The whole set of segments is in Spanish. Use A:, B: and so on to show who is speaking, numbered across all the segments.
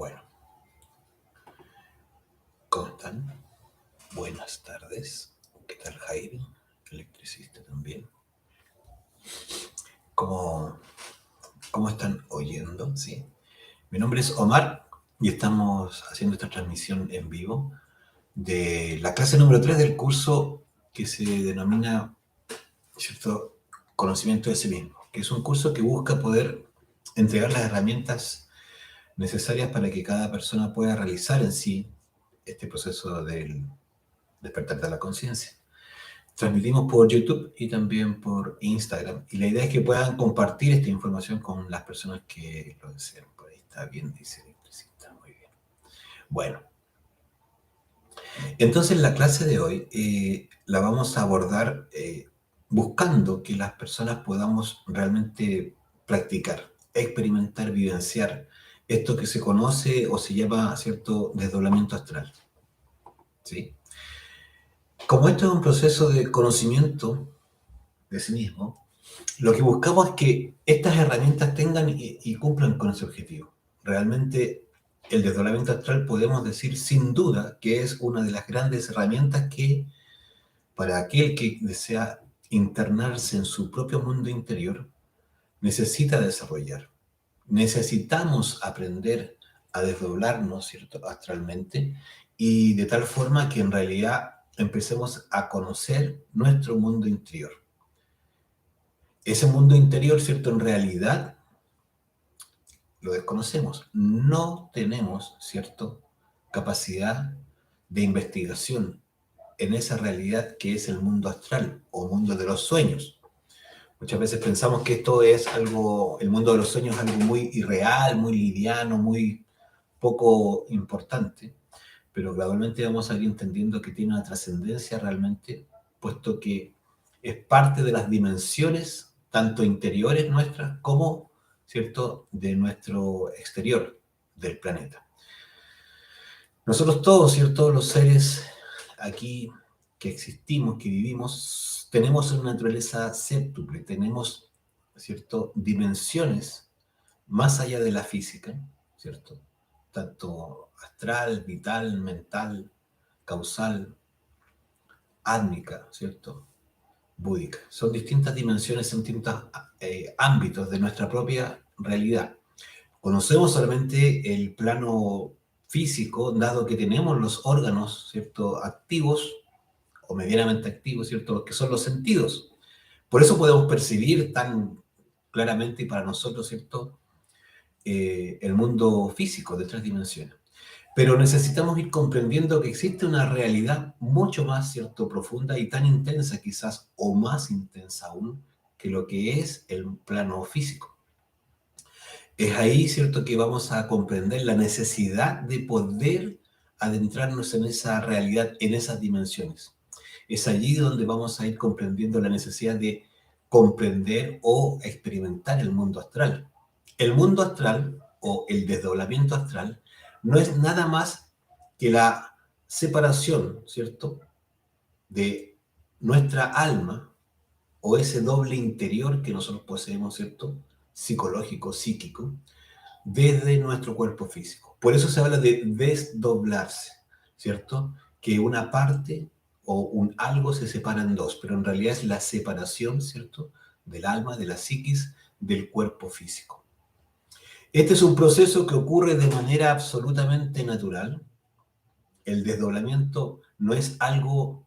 A: Bueno, ¿cómo están? Buenas tardes. ¿Qué tal, Jairo? Electricista también. ¿Cómo, cómo están oyendo? Sí. Mi nombre es Omar y estamos haciendo esta transmisión en vivo de la clase número 3 del curso que se denomina, ¿cierto?, Conocimiento de sí mismo, que es un curso que busca poder entregar las herramientas necesarias para que cada persona pueda realizar en sí este proceso del despertar de la conciencia. Transmitimos por YouTube y también por Instagram. Y la idea es que puedan compartir esta información con las personas que lo deseen. Por ahí está bien, dice Electricista. Muy bien. Bueno, entonces la clase de hoy la vamos a abordar buscando que las personas podamos realmente practicar, experimentar, vivenciar esto que se conoce o se llama, ¿cierto?, desdoblamiento astral. ¿Sí? Como esto es un proceso de conocimiento de sí mismo, lo que buscamos es que estas herramientas tengan y cumplan con ese objetivo. Realmente el desdoblamiento astral podemos decir sin duda que es una de las grandes herramientas que para aquel que desea internarse en su propio mundo interior necesita desarrollar. Necesitamos aprender a desdoblarnos, ¿cierto?, astralmente, y de tal forma que en realidad empecemos a conocer nuestro mundo interior. Ese mundo interior, ¿cierto?, en realidad lo desconocemos. No tenemos, ¿cierto?, capacidad de investigación en esa realidad que es el mundo astral o mundo de los sueños. Muchas veces pensamos que esto es algo, el mundo de los sueños es algo muy irreal, muy liviano, muy poco importante, pero gradualmente vamos a ir entendiendo que tiene una trascendencia realmente, puesto que es parte de las dimensiones, tanto interiores nuestras como, ¿cierto?, de nuestro exterior, del planeta. Nosotros todos, ¿cierto?, los seres aquí que existimos, que vivimos, tenemos una naturaleza séptuple, tenemos, ¿cierto?, dimensiones más allá de la física, ¿cierto?, tanto astral, vital, mental, causal, átmica, ¿cierto?, búdica. Son distintas dimensiones, son distintos ámbitos de nuestra propia realidad. Conocemos solamente el plano físico, dado que tenemos los órganos, ¿cierto?, activos o medianamente activos, ¿cierto?, los que son los sentidos. Por eso podemos percibir tan claramente y para nosotros, ¿cierto?, el mundo físico de 3 dimensiones. Pero necesitamos ir comprendiendo que existe una realidad mucho más, ¿cierto?, profunda y tan intensa quizás, o más intensa aún, que lo que es el plano físico. Es ahí, ¿cierto?, que vamos a comprender la necesidad de poder adentrarnos en esa realidad, en esas dimensiones. Es allí donde vamos a ir comprendiendo la necesidad de comprender o experimentar el mundo astral. El mundo astral o el desdoblamiento astral no es nada más que la separación, ¿cierto?, de nuestra alma o ese doble interior que nosotros poseemos, ¿cierto?, psicológico, psíquico, desde nuestro cuerpo físico. Por eso se habla de desdoblarse, ¿cierto?, que una parte o un algo se separa en dos, pero en realidad es la separación, ¿cierto?, del alma, de la psiquis, del cuerpo físico. Este es un proceso que ocurre de manera absolutamente natural. El desdoblamiento no es algo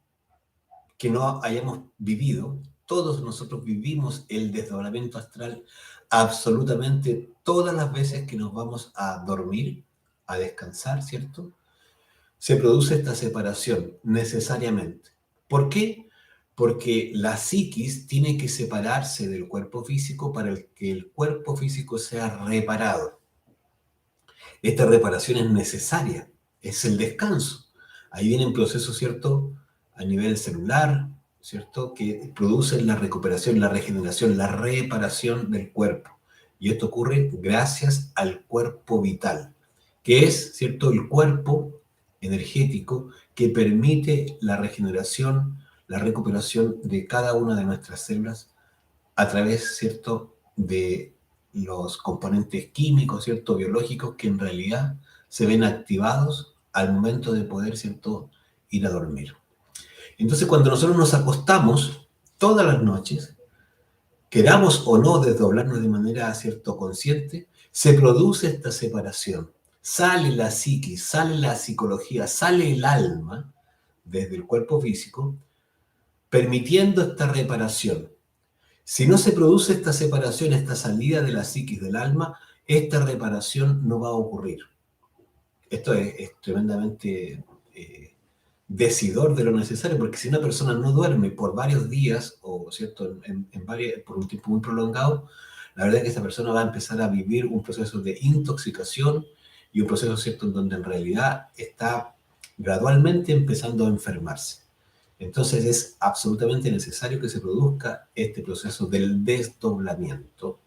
A: que no hayamos vivido. Todos nosotros vivimos el desdoblamiento astral absolutamente todas las veces que nos vamos a dormir, a descansar, ¿cierto? Se produce esta separación necesariamente. ¿Por qué? Porque la psiquis tiene que separarse del cuerpo físico para que el cuerpo físico sea reparado. Esta reparación es necesaria, es el descanso. Ahí vienen procesos, ¿cierto?, a nivel celular, ¿cierto?, que producen la recuperación, la regeneración, la reparación del cuerpo. Y esto ocurre gracias al cuerpo vital, que es, ¿cierto?, el cuerpo energético que permite la regeneración, la recuperación de cada una de nuestras células a través, ¿cierto?, de los componentes químicos, ¿cierto?, biológicos que en realidad se ven activados al momento de poder, ¿cierto?, ir a dormir. Entonces, cuando nosotros nos acostamos todas las noches, queramos o no desdoblarnos de manera, ¿cierto?, consciente, se produce esta separación. Sale la psiquis, sale la psicología, sale el alma desde el cuerpo físico, permitiendo esta reparación. Si no se produce esta separación, esta salida de la psiquis del alma, esta reparación no va a ocurrir. Esto es tremendamente decidor de lo necesario, porque si una persona no duerme por varios días, o ¿cierto?, por un tiempo muy prolongado, la verdad es que esa persona va a empezar a vivir un proceso de intoxicación y un proceso, ¿cierto?, en donde en realidad está gradualmente empezando a enfermarse. Entonces es absolutamente necesario que se produzca este proceso del desdoblamiento.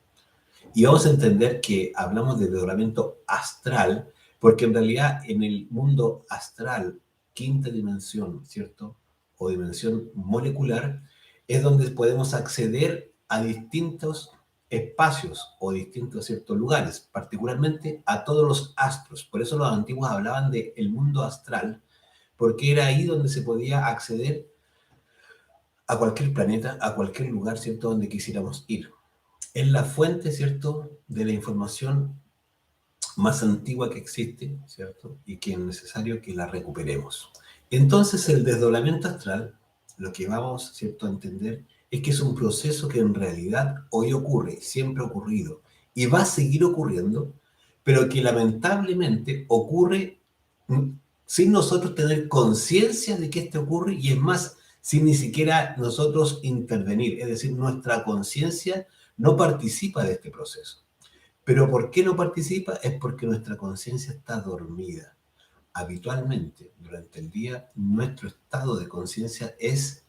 A: Y vamos a entender que hablamos de desdoblamiento astral, porque en realidad en el mundo astral, quinta dimensión, ¿cierto?, o dimensión molecular, es donde podemos acceder a distintos espacios o distintos, ¿cierto?, lugares, particularmente a todos los astros. Por eso los antiguos hablaban de el mundo astral, porque era ahí donde se podía acceder a cualquier planeta, a cualquier lugar, ¿cierto?, donde quisiéramos ir. Es la fuente, ¿cierto?, de la información más antigua que existe, ¿cierto?, y que es necesario que la recuperemos. Entonces, el desdoblamiento astral, lo que vamos, ¿cierto?, a entender es que es un proceso que en realidad hoy ocurre, siempre ha ocurrido, y va a seguir ocurriendo, pero que lamentablemente ocurre sin nosotros tener conciencia de que esto ocurre, y es más, sin ni siquiera nosotros intervenir, es decir, nuestra conciencia no participa de este proceso. Pero ¿por qué no participa? Es porque nuestra conciencia está dormida. Habitualmente, durante el día, nuestro estado de conciencia es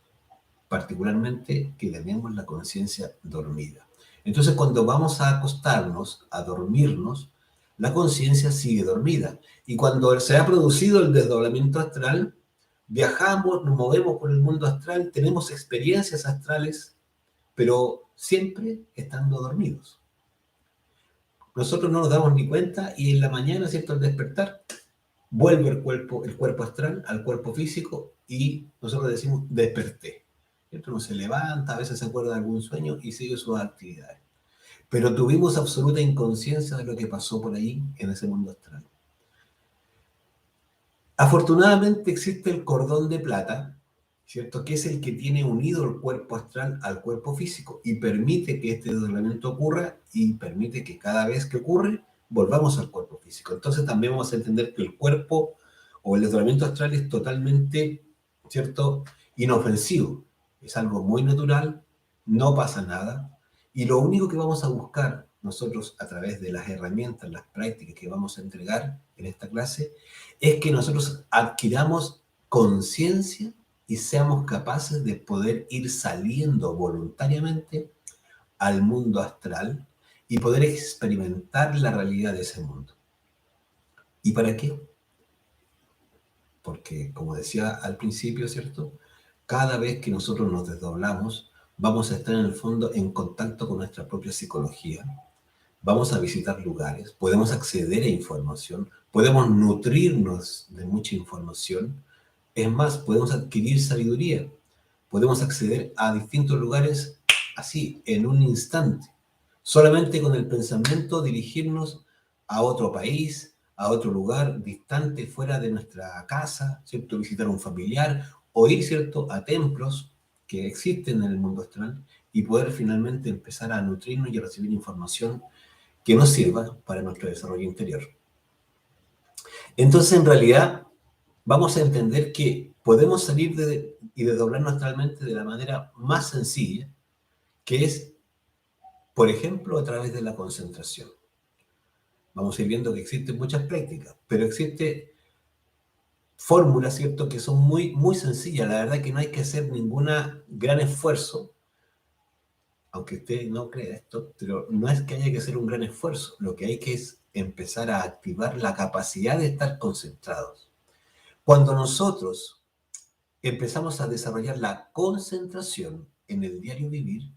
A: particularmente que tenemos la conciencia dormida. Entonces, cuando vamos a acostarnos, a dormirnos, la conciencia sigue dormida. Y cuando se ha producido el desdoblamiento astral, viajamos, nos movemos por el mundo astral, tenemos experiencias astrales, pero siempre estando dormidos. Nosotros no nos damos ni cuenta y en la mañana, ¿cierto?, al despertar, vuelve el cuerpo astral al cuerpo físico y nosotros decimos desperté. ¿Cierto? Uno se levanta, a veces se acuerda de algún sueño y sigue sus actividades. Pero tuvimos absoluta inconsciencia de lo que pasó por ahí en ese mundo astral. Afortunadamente existe el cordón de plata, ¿cierto?, que es el que tiene unido el cuerpo astral al cuerpo físico y permite que este desdoblamiento ocurra y permite que cada vez que ocurre volvamos al cuerpo físico. Entonces también vamos a entender que el cuerpo o el desdoblamiento astral es totalmente, ¿cierto?, inofensivo. Es algo muy natural, no pasa nada y lo único que vamos a buscar nosotros a través de las herramientas, las prácticas que vamos a entregar en esta clase, es que nosotros adquiramos conciencia y seamos capaces de poder ir saliendo voluntariamente al mundo astral y poder experimentar la realidad de ese mundo. ¿Y para qué? Porque, como decía al principio, ¿cierto?, cada vez que nosotros nos desdoblamos, vamos a estar en el fondo en contacto con nuestra propia psicología, vamos a visitar lugares, podemos acceder a información, podemos nutrirnos de mucha información. Es más, podemos adquirir sabiduría, podemos acceder a distintos lugares así, en un instante. Solamente con el pensamiento dirigirnos a otro país, a otro lugar distante, fuera de nuestra casa, ¿cierto? Visitar a un familiar o ir, ¿cierto?, a templos que existen en el mundo astral y poder finalmente empezar a nutrirnos y a recibir información que nos sirva para nuestro desarrollo interior. Entonces, en realidad, vamos a entender que podemos salir y desdoblarnos astralmente de la manera más sencilla, que es, por ejemplo, a través de la concentración. Vamos a ir viendo que existen muchas prácticas, pero existe fórmulas, ¿cierto?, que son muy, muy sencillas. La verdad que no hay que hacer ningún gran esfuerzo, aunque usted no crea esto, pero no es que haya que hacer un gran esfuerzo. Lo que hay que es empezar a activar la capacidad de estar concentrados. Cuando nosotros empezamos a desarrollar la concentración en el diario vivir,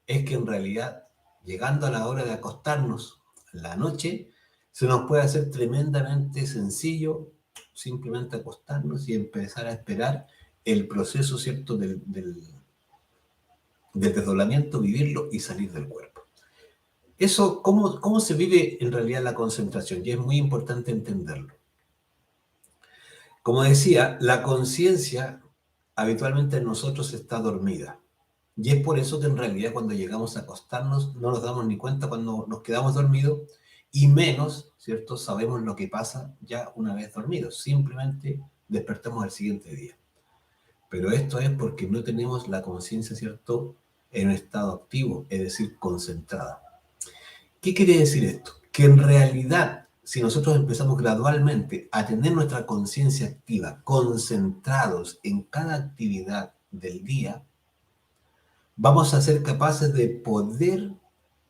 A: es que en realidad, llegando a la hora de acostarnos la noche, se nos puede hacer tremendamente sencillo simplemente acostarnos y empezar a esperar el proceso, ¿cierto?, del desdoblamiento, vivirlo y salir del cuerpo. Eso, ¿cómo se vive en realidad la concentración? Y es muy importante entenderlo. Como decía, la conciencia habitualmente en nosotros está dormida. Y es por eso que en realidad cuando llegamos a acostarnos no nos damos ni cuenta cuando nos quedamos dormidos y menos, ¿cierto? Sabemos lo que pasa ya una vez dormidos. Simplemente despertamos al siguiente día. Pero esto es porque no tenemos la conciencia, ¿cierto?, en un estado activo, es decir, concentrada. ¿Qué quiere decir esto? Que en realidad, si nosotros empezamos gradualmente a tener nuestra conciencia activa, concentrados en cada actividad del día, vamos a ser capaces de poder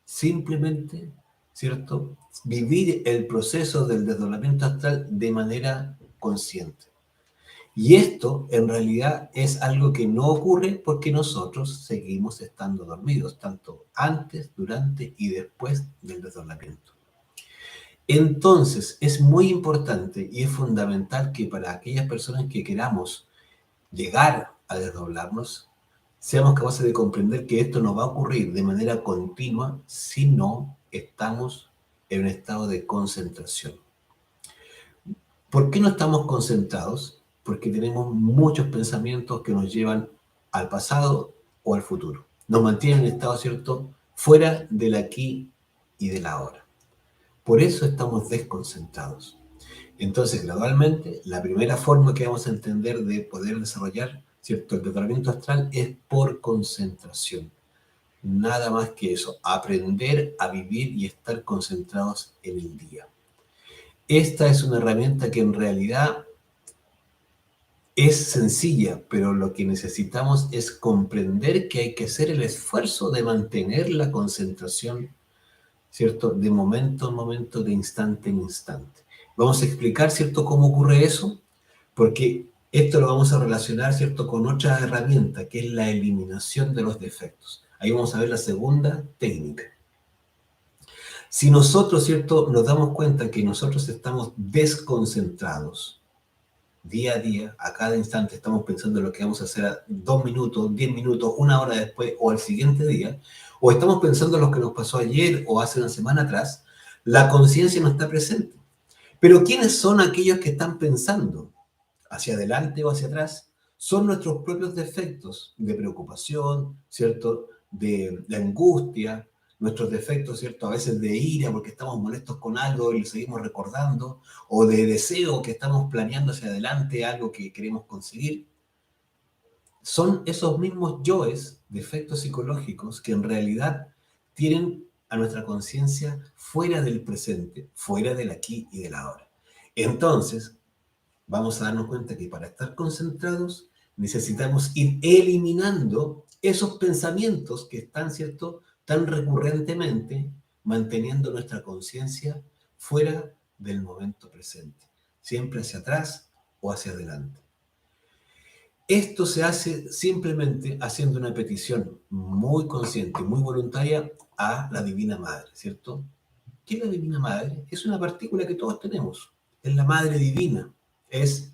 A: simplemente, ¿cierto?, vivir el proceso del desdoblamiento astral de manera consciente. Y esto en realidad es algo que no ocurre porque nosotros seguimos estando dormidos, tanto antes, durante y después del desdoblamiento. Entonces, es muy importante y es fundamental que para aquellas personas que queramos llegar a desdoblarnos, seamos capaces de comprender que esto no va a ocurrir de manera continua si no estamos en un estado de concentración. ¿Por qué no estamos concentrados? Porque tenemos muchos pensamientos que nos llevan al pasado o al futuro. Nos mantienen en estado, ¿cierto?, fuera del aquí y del ahora. Por eso estamos desconcentrados. Entonces, gradualmente, la primera forma que vamos a entender de poder desarrollar, ¿cierto?, el tratamiento astral es por concentración. Nada más que eso, aprender a vivir y estar concentrados en el día. Esta es una herramienta que en realidad es sencilla, pero lo que necesitamos es comprender que hay que hacer el esfuerzo de mantener la concentración, ¿cierto?, de momento en momento, de instante en instante. Vamos a explicar, ¿cierto?, cómo ocurre eso, porque esto lo vamos a relacionar, ¿cierto?, con otra herramienta, que es la eliminación de los defectos. Ahí vamos a ver la segunda técnica. Si nosotros, ¿cierto?, nos damos cuenta que nosotros estamos desconcentrados día a día, a cada instante estamos pensando en lo que vamos a hacer a 2 minutos, 10 minutos, 1 hora después o al siguiente día, o estamos pensando en lo que nos pasó ayer o hace una semana atrás, la conciencia no está presente. Pero ¿quiénes son aquellos que están pensando hacia adelante o hacia atrás? Son nuestros propios defectos de preocupación, ¿cierto?, de angustia, nuestros defectos, ¿cierto?, a veces de ira porque estamos molestos con algo y lo seguimos recordando, o de deseo que estamos planeando hacia adelante algo que queremos conseguir. Son esos mismos yoes, defectos psicológicos, que en realidad tienen a nuestra conciencia fuera del presente, fuera del aquí y del ahora. Entonces, vamos a darnos cuenta que para estar concentrados necesitamos ir eliminando esos pensamientos que están, ¿cierto?, tan recurrentemente manteniendo nuestra conciencia fuera del momento presente, siempre hacia atrás o hacia adelante. Esto se hace simplemente haciendo una petición muy consciente, muy voluntaria a la Divina Madre, ¿cierto? ¿Qué es la Divina Madre? Es una partícula que todos tenemos, es la Madre Divina, es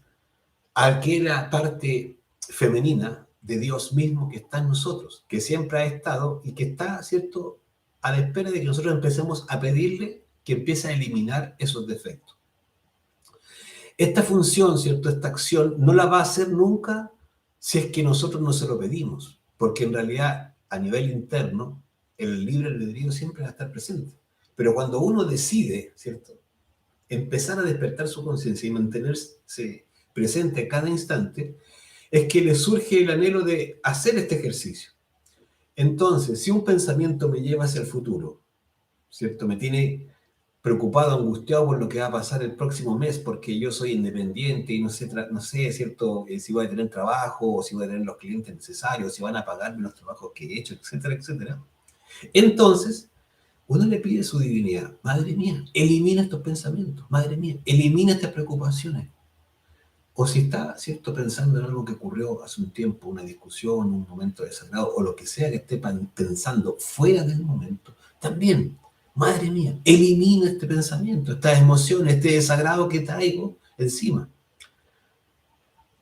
A: aquella parte femenina de Dios mismo que está en nosotros, que siempre ha estado y que está, ¿cierto?, a la espera de que nosotros empecemos a pedirle que empiece a eliminar esos defectos. Esta función, ¿cierto?, esta acción no la va a hacer nunca si es que nosotros no se lo pedimos, porque en realidad a nivel interno el libre albedrío siempre va a estar presente. Pero cuando uno decide, ¿cierto?, empezar a despertar su conciencia y mantenerse presente a cada instante, es que le surge el anhelo de hacer este ejercicio. Entonces, si un pensamiento me lleva hacia el futuro, ¿cierto?, me tiene preocupado, angustiado por lo que va a pasar el próximo mes, porque yo soy independiente y no sé, ¿cierto?, si voy a tener trabajo, o si voy a tener los clientes necesarios, si van a pagarme los trabajos que he hecho, etcétera, etcétera. Entonces, uno le pide a su divinidad: Madre mía, elimina estos pensamientos, Madre mía, elimina estas preocupaciones. O si está, ¿cierto?, pensando en algo que ocurrió hace un tiempo, una discusión, un momento desagrado, o lo que sea que esté pensando fuera del momento, también madre mía, elimino este pensamiento, estas emociones, este desagrado que traigo encima.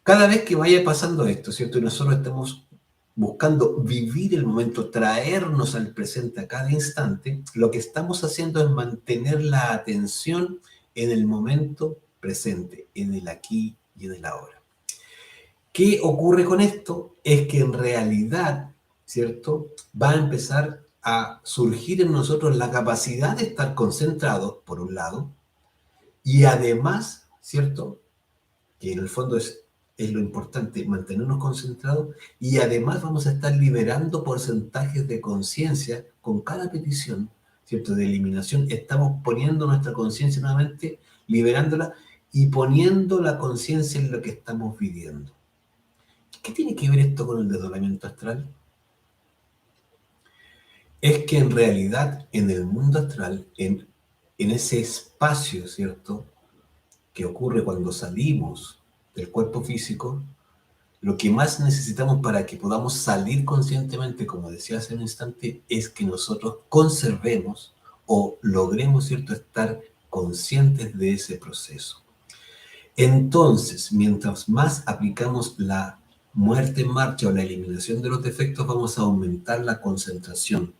A: Cada vez que vaya pasando esto, ¿cierto? Y nosotros estamos buscando vivir el momento, traernos al presente a cada instante, lo que estamos haciendo es mantener la atención en el momento presente, en el aquí y en el ahora. ¿Qué ocurre con esto? Es que en realidad, ¿cierto? Va a empezar a surgir en nosotros la capacidad de estar concentrados, por un lado, y además, ¿cierto? Que en el fondo es lo importante, mantenernos concentrados, y además vamos a estar liberando porcentajes de conciencia con cada petición, ¿cierto? De eliminación. Estamos poniendo nuestra conciencia nuevamente, liberándola y poniendo la conciencia en lo que estamos viviendo. ¿Qué tiene que ver esto con el desdoblamiento astral? Es que en realidad en el mundo astral, en ese espacio, ¿cierto? Que ocurre cuando salimos del cuerpo físico, lo que más necesitamos para que podamos salir conscientemente, como decía hace un instante, es que nosotros conservemos o logremos, ¿cierto?, estar conscientes de ese proceso. Entonces, mientras más aplicamos la muerte en marcha o la eliminación de los defectos, vamos a aumentar la concentración,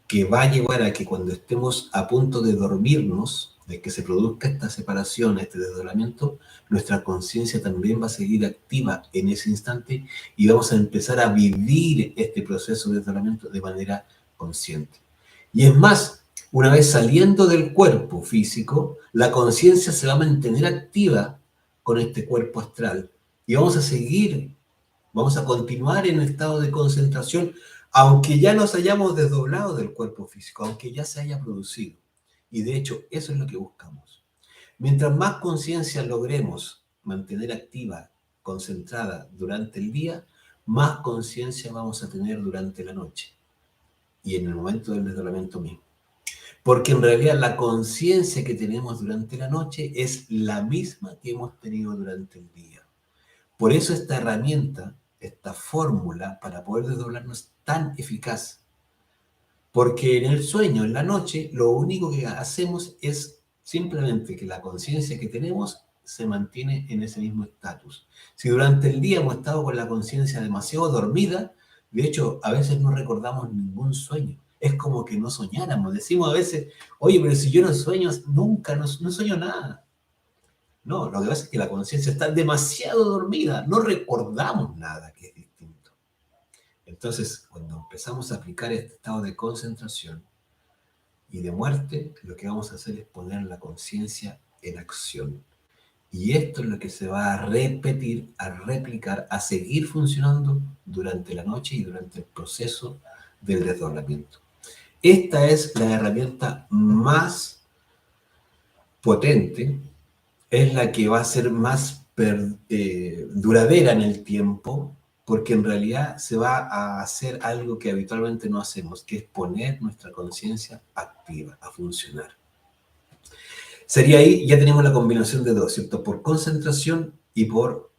A: que va a llevar a que cuando estemos a punto de dormirnos, de que se produzca esta separación, este desdoblamiento, nuestra conciencia también va a seguir activa en ese instante y vamos a empezar a vivir este proceso de desdoblamiento de manera consciente. Y es más, una vez saliendo del cuerpo físico, la conciencia se va a mantener activa con este cuerpo astral y vamos a seguir, vamos a continuar en estado de concentración, aunque ya nos hayamos desdoblado del cuerpo físico, aunque ya se haya producido. Y de hecho, eso es lo que buscamos. Mientras más conciencia logremos mantener activa, concentrada durante el día, más conciencia vamos a tener durante la noche y en el momento del desdoblamiento mismo. Porque en realidad la conciencia que tenemos durante la noche es la misma que hemos tenido durante el día. Por eso esta herramienta, esta fórmula para poder desdoblarnos es tan eficaz. Porque en el sueño, en la noche, lo único que hacemos es simplemente que la conciencia que tenemos se mantiene en ese mismo estatus. Si durante el día hemos estado con la conciencia demasiado dormida, de hecho, a veces no recordamos ningún sueño. Es como que no soñáramos. Decimos a veces, oye, pero si yo no sueño, nunca, no sueño nada. No, lo que pasa es que la conciencia está demasiado dormida, no recordamos nada que es distinto. Entonces, cuando empezamos a aplicar este estado de concentración y de muerte, lo que vamos a hacer es poner la conciencia en acción. Y esto es lo que se va a repetir, a replicar, a seguir funcionando durante la noche y durante el proceso del desdoblamiento. Esta es la herramienta más potente, es la que va a ser más duradera en el tiempo, porque en realidad se va a hacer algo que habitualmente no hacemos, que es poner nuestra conciencia activa, a funcionar. Sería ahí, ya tenemos la combinación de dos, ¿cierto? Por concentración y por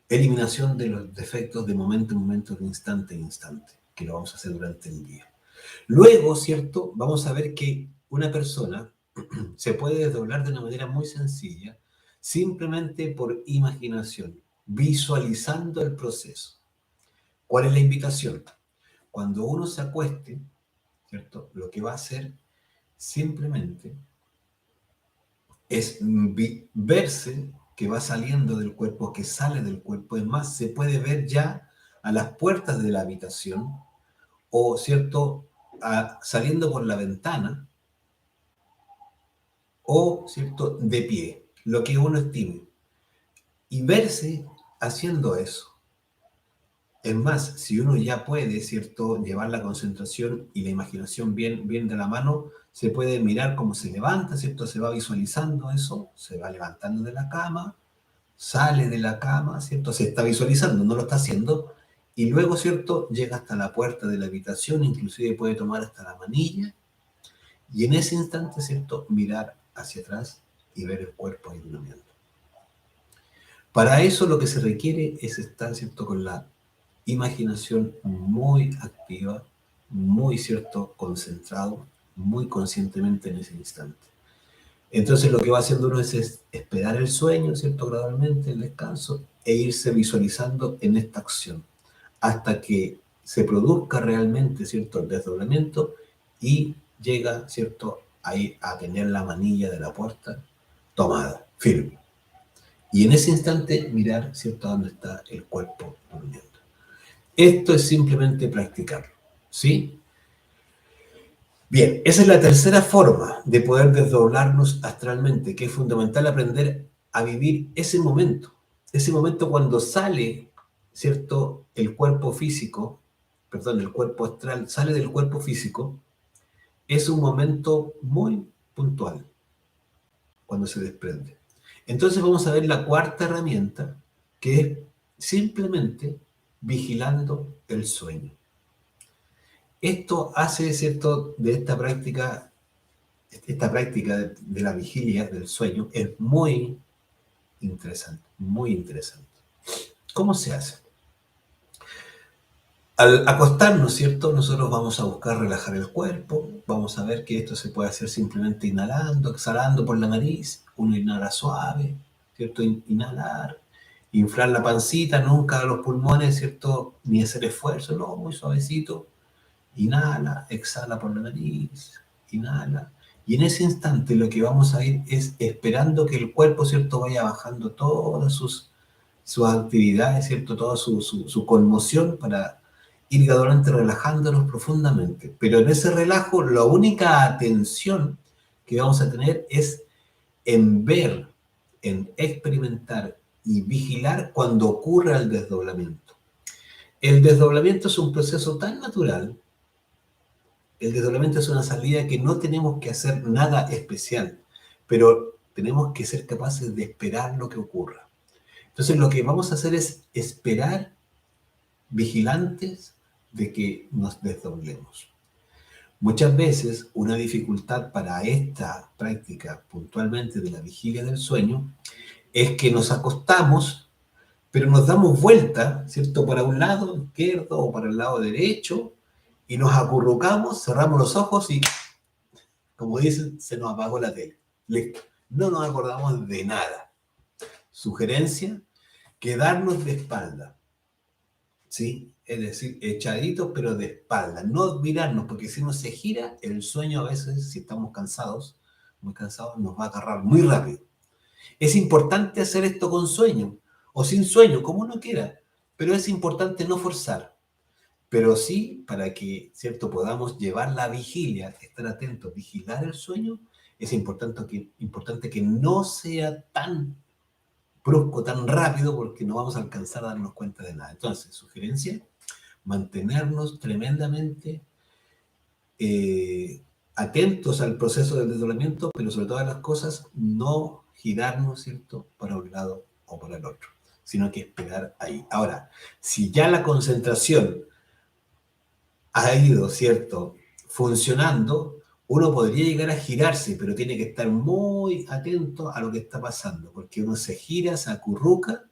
A: eliminación de los defectos de momento en momento, de instante en instante, que lo vamos a hacer durante el día. Luego, ¿cierto? Vamos a ver que una persona se puede desdoblar de una manera muy sencilla, simplemente por imaginación, visualizando el proceso. ¿Cuál es la invitación? Cuando uno se acueste, ¿cierto? Lo que va a hacer simplemente es verse que va saliendo del cuerpo, que sale del cuerpo. Es más, se puede ver ya a las puertas de la habitación o, ¿cierto?, saliendo por la ventana o, ¿cierto?, de pie, lo que uno estime. Y verse haciendo eso. Es más, si uno ya puede, ¿cierto?, llevar la concentración y la imaginación bien, bien de la mano, se puede mirar cómo se levanta, ¿cierto? Se va visualizando eso, se va levantando de la cama, sale de la cama, ¿cierto? Se está visualizando, no lo está haciendo, y luego, ¿cierto?, llega hasta la puerta de la habitación, inclusive puede tomar hasta la manilla, y en ese instante, ¿cierto?, mirar hacia atrás y ver el cuerpo ahí durmiendo. Para eso lo que se requiere es estar, ¿cierto?, con la imaginación muy activa, muy, ¿cierto?, concentrado, muy conscientemente en ese instante. Entonces lo que va haciendo uno es esperar el sueño, ¿cierto?, gradualmente, el descanso, e irse visualizando en esta acción, hasta que se produzca realmente, ¿cierto?, el desdoblamiento y llega, ¿cierto?, ahí a tener la manilla de la puerta tomada, firme. Y en ese instante mirar, ¿cierto?, dónde está el cuerpo durmiendo. Esto es simplemente practicarlo, ¿sí? Bien, esa es la tercera forma de poder desdoblarnos astralmente, que es fundamental aprender a vivir ese momento cuando sale, ¿cierto?, el cuerpo físico, perdón, el cuerpo astral sale del cuerpo físico, es un momento muy puntual cuando se desprende. Entonces vamos a ver la cuarta herramienta, que es simplemente vigilando el sueño. Esto hace, ¿cierto?, de esta práctica de la vigilia del sueño es muy interesante, muy interesante. ¿Cómo se hace? Al acostarnos, ¿cierto?, nosotros vamos a buscar relajar el cuerpo, vamos a ver que esto se puede hacer simplemente inhalando, exhalando por la nariz, uno inhala suave, ¿cierto?, inhalar, inflar la pancita, nunca los pulmones, ¿cierto?, ni hacer esfuerzo, no, muy suavecito, inhala, exhala por la nariz, inhala. Y en ese instante lo que vamos a ir es esperando que el cuerpo, ¿cierto?, vaya bajando todas sus actividades, ¿cierto?, toda su conmoción para ir gradualmente relajándonos profundamente. Pero en ese relajo, la única atención que vamos a tener es en ver, en experimentar y vigilar cuando ocurra el desdoblamiento. El desdoblamiento es un proceso tan natural. El desdoblamiento es una salida que no tenemos que hacer nada especial, pero tenemos que ser capaces de esperar lo que ocurra. Entonces lo que vamos a hacer es esperar vigilantes de que nos desdoblemos. Muchas veces una dificultad para esta práctica puntualmente de la vigilia del sueño es que nos acostamos, pero nos damos vuelta, ¿cierto?, para un lado izquierdo o para el lado derecho, y nos acurrucamos, cerramos los ojos y, como dicen, se nos apagó la tele. Listo. No nos acordamos de nada. Sugerencia, quedarnos de espalda, ¿sí? Es decir, echaditos pero de espalda. No mirarnos, porque si uno se gira, el sueño a veces, si estamos cansados, muy cansados, nos va a agarrar muy rápido. Es importante hacer esto con sueño, o sin sueño, como uno quiera, pero es importante no forzar. Pero sí, para que, ¿cierto?, podamos llevar la vigilia, estar atentos, vigilar el sueño, es importante que no sea tan brusco, tan rápido, porque no vamos a alcanzar a darnos cuenta de nada. Entonces, sugerencia, mantenernos tremendamente atentos al proceso del desdoblamiento, pero sobre todas las cosas, no girarnos, ¿cierto?, para un lado o para el otro, sino que esperar ahí. Ahora, si ya la concentración ha ido, ¿cierto?, funcionando, uno podría llegar a girarse, pero tiene que estar muy atento a lo que está pasando, porque uno se gira, se acurruca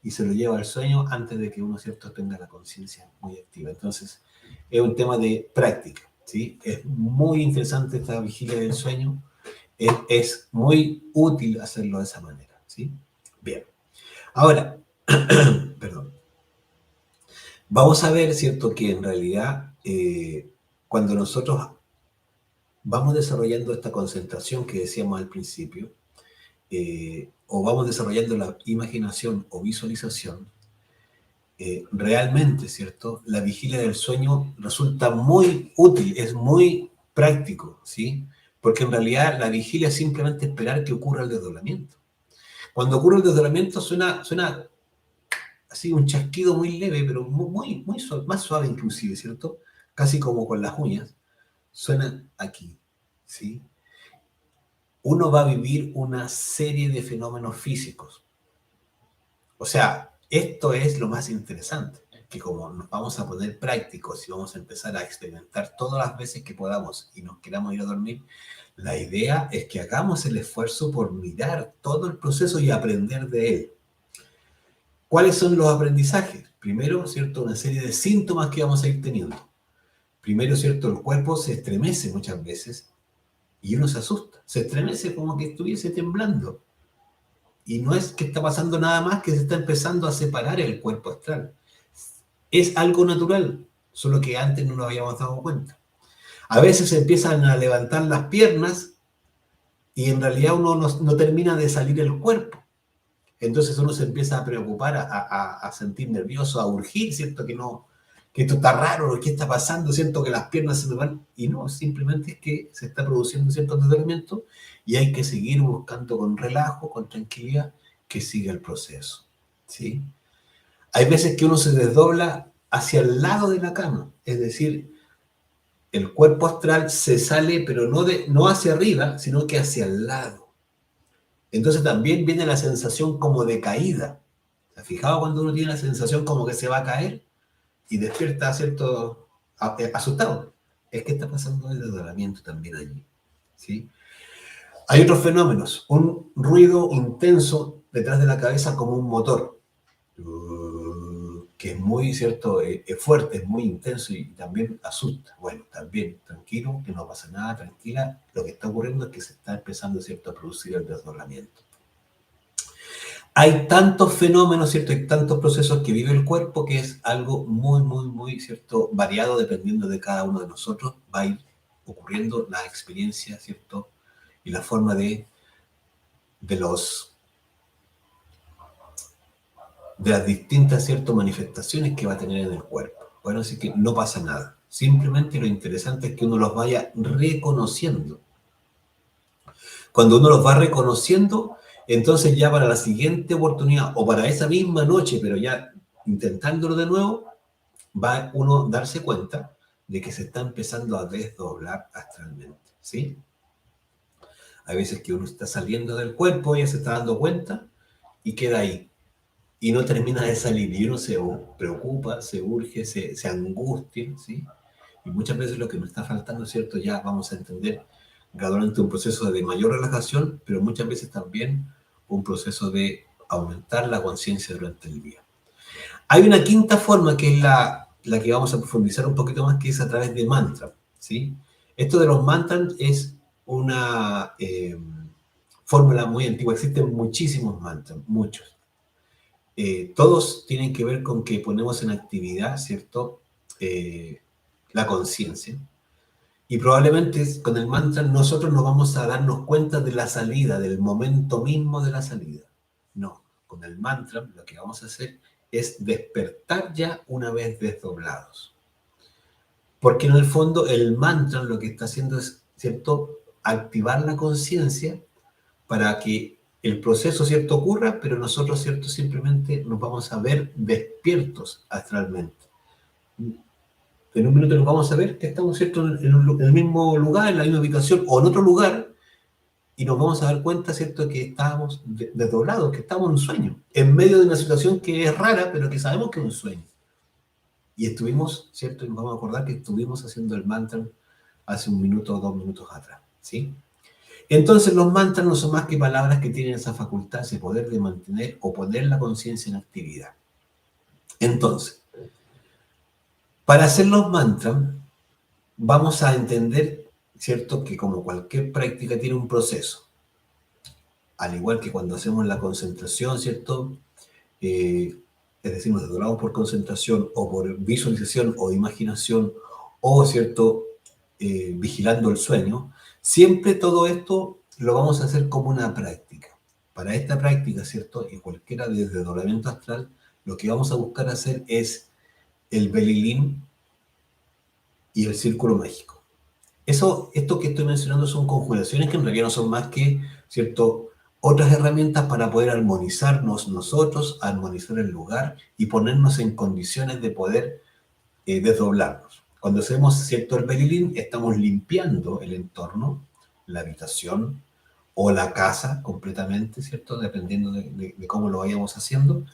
A: y se lo lleva al sueño antes de que uno, ¿cierto?, tenga la conciencia muy activa. Entonces, es un tema de práctica, ¿sí? Es muy interesante esta vigilia del sueño, es muy útil hacerlo de esa manera, ¿sí? Bien. Ahora, perdón. Vamos a ver, ¿cierto?, que en realidad cuando nosotros vamos desarrollando esta concentración que decíamos al principio, o vamos desarrollando la imaginación o visualización, realmente, ¿cierto?, la vigilia del sueño resulta muy útil, es muy práctico, ¿sí? Porque en realidad la vigilia es simplemente esperar que ocurra el desdoblamiento. Cuando ocurre el desdoblamiento suena así un chasquido muy leve, pero muy suave, más suave inclusive, ¿cierto? Casi como con las uñas, suena aquí, ¿sí? Uno va a vivir una serie de fenómenos físicos. O sea, esto es lo más interesante, que como nos vamos a poner prácticos y vamos a empezar a experimentar todas las veces que podamos y nos queramos ir a dormir, la idea es que hagamos el esfuerzo por mirar todo el proceso y aprender de él. ¿Cuáles son los aprendizajes? Primero, ¿cierto?, una serie de síntomas que vamos a ir teniendo. Primero, ¿cierto? El cuerpo se estremece muchas veces y uno se asusta. Se estremece como que estuviese temblando. Y no es que está pasando nada más, que se está empezando a separar el cuerpo astral. Es algo natural, solo que antes no nos habíamos dado cuenta. A veces se empiezan a levantar las piernas y en realidad uno no termina de salir el cuerpo. Entonces uno se empieza a preocupar, a sentir nervioso, a urgir, ¿cierto? Que esto está raro, ¿qué está pasando? Siento que las piernas se me van. Y no, simplemente es que se está produciendo cierto deterioramiento y hay que seguir buscando con relajo, con tranquilidad, que siga el proceso, ¿sí? Hay veces que uno se desdobla hacia el lado de la cama, es decir, el cuerpo astral se sale, pero no hacia arriba, sino que hacia el lado. Entonces también viene la sensación como de caída. ¿Se ha fijado cuando uno tiene la sensación como que se va a caer y despierta, cierto, asustado? Es que está pasando el desdoblamiento también allí, ¿sí? Hay otros fenómenos, un ruido intenso detrás de la cabeza como un motor, que es muy, cierto, es fuerte, es muy intenso y también asusta. Bueno, también, tranquilo, que no pasa nada, tranquila, lo que está ocurriendo es que se está empezando, cierto, a producir el desdoblamiento. Hay tantos fenómenos, ¿cierto? Hay tantos procesos que vive el cuerpo que es algo muy, muy, muy, ¿cierto? Variado dependiendo de cada uno de nosotros. Va a ir ocurriendo la experiencia, ¿cierto? Y la forma de los, de las distintas, ¿cierto? Manifestaciones que va a tener en el cuerpo. Bueno, así que no pasa nada. Simplemente lo interesante es que uno los vaya reconociendo. Cuando uno los va reconociendo, entonces ya para la siguiente oportunidad o para esa misma noche, pero ya intentándolo de nuevo, va uno a darse cuenta de que se está empezando a desdoblar astralmente, ¿sí? Hay veces que uno está saliendo del cuerpo, ya se está dando cuenta y queda ahí. Y no termina de salir y uno se preocupa, se urge, se angustia, ¿sí? Y muchas veces lo que nos está faltando, ¿cierto? Ya vamos a entender gradualmente un proceso de mayor relajación, pero muchas veces también un proceso de aumentar la conciencia durante el día. Hay una quinta forma que es la que vamos a profundizar un poquito más, que es a través de mantra, ¿sí? Esto de los mantras es una fórmula muy antigua, existen muchísimos mantras, muchos. Todos tienen que ver con que ponemos en actividad, ¿cierto? La conciencia. Y probablemente con el mantra nosotros nos vamos a darnos cuenta de la salida, del momento mismo de la salida. No, con el mantra lo que vamos a hacer es despertar ya una vez desdoblados. Porque en el fondo el mantra lo que está haciendo es, ¿cierto?, activar la conciencia para que el proceso, ¿cierto?, ocurra, pero nosotros, ¿cierto?, simplemente nos vamos a ver despiertos astralmente. En un minuto nos vamos a ver que estamos, ¿cierto?, en el mismo lugar, en la misma habitación o en otro lugar, y nos vamos a dar cuenta, ¿cierto?, que estábamos desdoblados, que estamos en un sueño, en medio de una situación que es rara, pero que sabemos que es un sueño. Y estuvimos, ¿cierto?, y nos vamos a acordar que estuvimos haciendo el mantra hace un minuto o 2 minutos atrás, ¿sí? Entonces los mantras no son más que palabras que tienen esa facultad, ese poder de mantener o poner la conciencia en actividad. Entonces, para hacer los mantras, vamos a entender, ¿cierto?, que como cualquier práctica tiene un proceso. Al igual que cuando hacemos la concentración, ¿cierto? Es decir, nos desdoblamos por concentración o por visualización o imaginación o, ¿cierto?, vigilando el sueño, siempre todo esto lo vamos a hacer como una práctica. Para esta práctica, ¿cierto?, y cualquiera de desdoblamiento astral, lo que vamos a buscar hacer es el belilín y el círculo mágico. Esto que estoy mencionando son conjuraciones que en realidad no son más que, ¿cierto?, otras herramientas para poder armonizarnos nosotros, armonizar el lugar y ponernos en condiciones de poder desdoblarnos. Cuando hacemos, ¿cierto?, el belilín, estamos limpiando el entorno, la habitación o la casa completamente, ¿cierto?, dependiendo de cómo lo vayamos haciendo.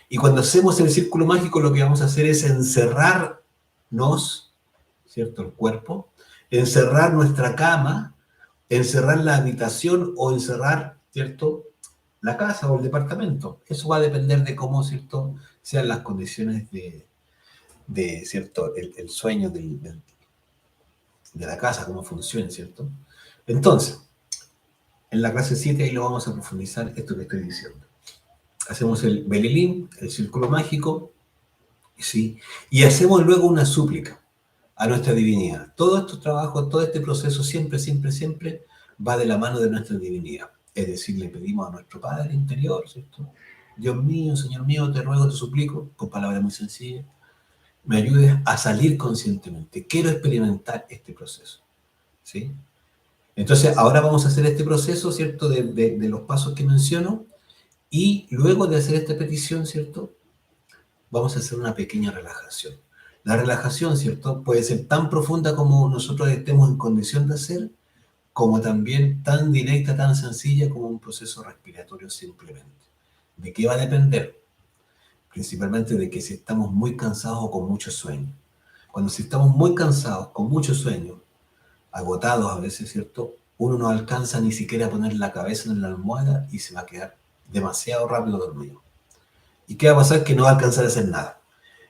A: Y cuando hacemos el círculo mágico, lo que vamos a hacer es encerrarnos, ¿cierto?, el cuerpo, encerrar nuestra cama, encerrar la habitación o encerrar, ¿cierto?, la casa o el departamento. Eso va a depender de cómo, ¿cierto?, sean las condiciones de ¿cierto?, el sueño de la casa, cómo funciona, ¿cierto? Entonces, en la clase 7 ahí lo vamos a profundizar esto que estoy diciendo. Hacemos el belilín, el círculo mágico, ¿sí? Y hacemos luego una súplica a nuestra divinidad. Todo este trabajo, todo este proceso siempre, siempre, siempre va de la mano de nuestra divinidad. Es decir, le pedimos a nuestro Padre interior, ¿cierto? Dios mío, Señor mío, te ruego, te suplico, con palabras muy sencillas, me ayudes a salir conscientemente. Quiero experimentar este proceso, ¿sí? Entonces, ahora vamos a hacer este proceso, ¿cierto? De los pasos que menciono, y luego de hacer esta petición, ¿cierto? Vamos a hacer una pequeña relajación. La relajación, ¿cierto? Puede ser tan profunda como nosotros estemos en condición de hacer, como también tan directa, tan sencilla como un proceso respiratorio simplemente. ¿De qué va a depender? Principalmente de que si estamos muy cansados o con mucho sueño. Cuando si estamos muy cansados, con mucho sueño, agotados a veces, ¿cierto? Uno no alcanza ni siquiera a poner la cabeza en la almohada y se va a quedar demasiado rápido dormido. ¿Y qué va a pasar? Que no va a alcanzar a hacer nada.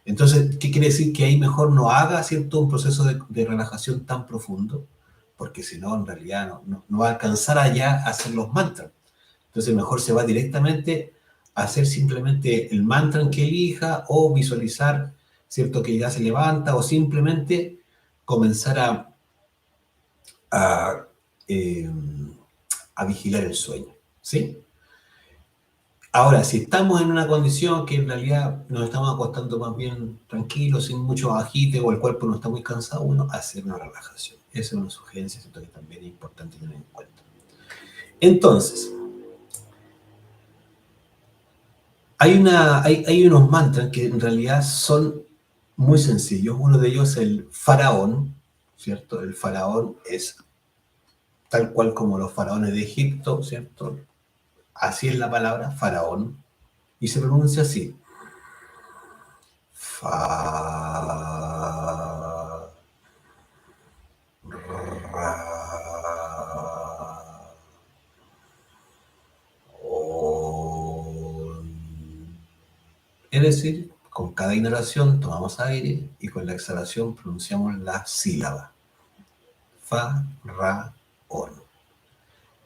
A: Entonces, ¿qué quiere decir? Que ahí mejor no haga, ¿cierto? Un proceso de relajación tan profundo, porque si no, en realidad no va a alcanzar allá a hacer los mantras. Entonces, mejor se va directamente a hacer simplemente el mantra que elija o visualizar, ¿cierto? Que ya se levanta o simplemente comenzar a, eh, a vigilar el sueño, ¿sí? Ahora, si estamos en una condición que en realidad nos estamos acostando más bien tranquilos, sin mucho agite o el cuerpo no está muy cansado, bueno, hacer una relajación. Esa es una sugerencia, ¿cierto? Que también es importante tener en cuenta. Entonces, hay unos mantras que en realidad son muy sencillos. Uno de ellos es el faraón, ¿cierto? El faraón es tal cual como los faraones de Egipto, ¿cierto? Así es la palabra, faraón, y se pronuncia así. Fa, ra, on. Es decir, con cada inhalación tomamos aire y con la exhalación pronunciamos la sílaba. Fa, ra, on.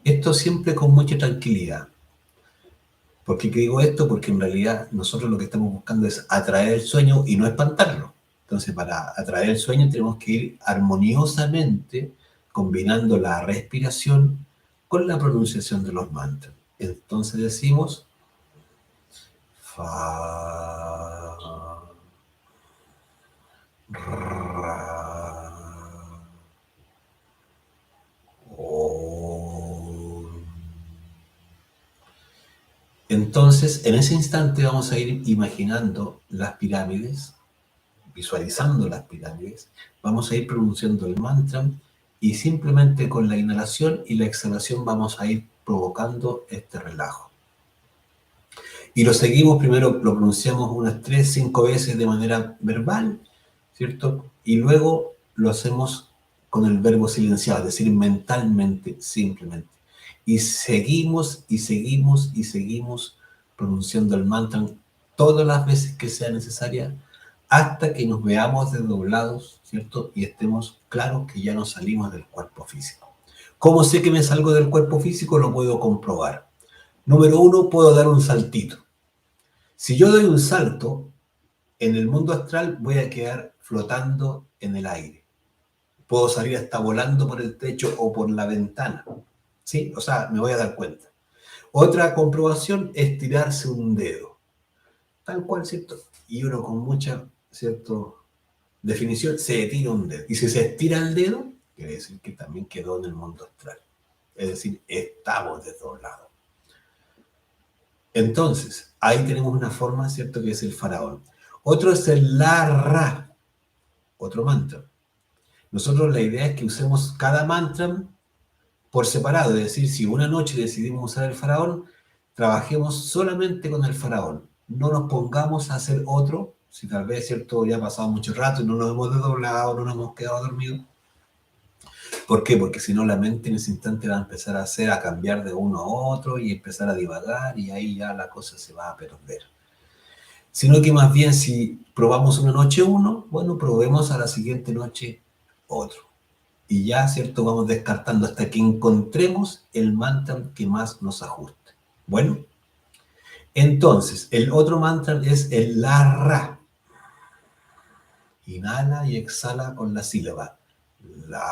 A: Esto siempre con mucha tranquilidad. ¿Por qué digo esto? Porque en realidad nosotros lo que estamos buscando es atraer el sueño y no espantarlo. Entonces, para atraer el sueño tenemos que ir armoniosamente combinando la respiración con la pronunciación de los mantras. Entonces decimos fa, ra, om. Entonces, en ese instante vamos a ir imaginando las pirámides, visualizando las pirámides, vamos a ir pronunciando el mantra y simplemente con la inhalación y la exhalación vamos a ir provocando este relajo. Y lo seguimos, primero lo pronunciamos unas 3, 5 veces de manera verbal, ¿cierto? Y luego lo hacemos con el verbo silenciado, es decir, mentalmente, simplemente. Y seguimos y seguimos y seguimos pronunciando el mantra todas las veces que sea necesaria hasta que nos veamos desdoblados, ¿cierto? Y estemos claros que ya nos salimos del cuerpo físico. ¿Cómo sé que me salgo del cuerpo físico? Lo puedo comprobar. Número 1, puedo dar un saltito. Si yo doy un salto, en el mundo astral voy a quedar flotando en el aire. Puedo salir hasta volando por el techo o por la ventana. ¿Sí? O sea, me voy a dar cuenta. Otra comprobación es tirarse un dedo. Tal cual, ¿cierto? Y uno con mucha, ¿cierto? Definición, se tira un dedo. Y si se estira el dedo, quiere decir que también quedó en el mundo astral. Es decir, estamos desdoblados. Entonces, ahí tenemos una forma, ¿cierto? Que es el faraón. Otro es el la-ra, otro mantra. Nosotros la idea es que usemos cada mantra por separado, es decir, si una noche decidimos usar el faraón, trabajemos solamente con el faraón. No nos pongamos a hacer otro, si tal vez, ¿cierto? Ya ha pasado mucho rato y no nos hemos desdoblado, no nos hemos quedado dormidos. ¿Por qué? Porque si no la mente en ese instante va a empezar a hacer, a cambiar de uno a otro y empezar a divagar y ahí ya la cosa se va a perder. Sino que más bien si probamos una noche uno, bueno, probemos a la siguiente noche otro. Y ya, ¿cierto? Vamos descartando hasta que encontremos el mantra que más nos ajuste. Bueno, entonces, el otro mantra es el la-ra. Inhala y exhala con la sílaba. La.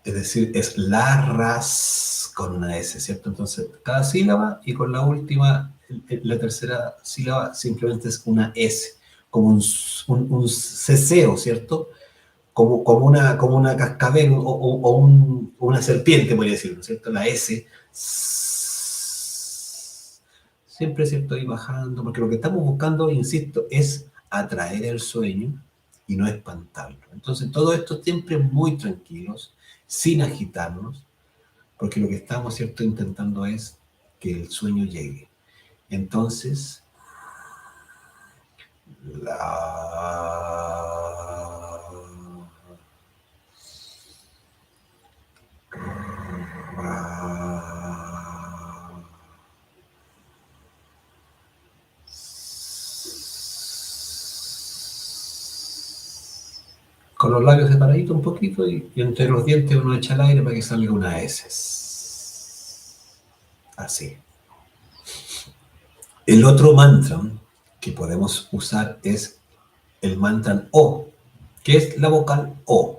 A: Es decir, es la ras con una S, ¿cierto? Entonces, cada sílaba y con la última, la tercera sílaba simplemente es una S, como un ceseo, ¿cierto? Como una cascabel una serpiente, podría decir, ¿no es cierto? La S siempre, ¿cierto? Ahí bajando, porque lo que estamos buscando, insisto, es atraer el sueño y no espantarlo. Entonces, todo esto siempre muy tranquilos, sin agitarnos, porque lo que estamos, ¿cierto?, intentando es que el sueño llegue. Entonces, la. Con los labios separaditos un poquito y entre los dientes uno echa el aire para que salga una S. Así. El otro mantra que podemos usar es el mantra O, que es la vocal O.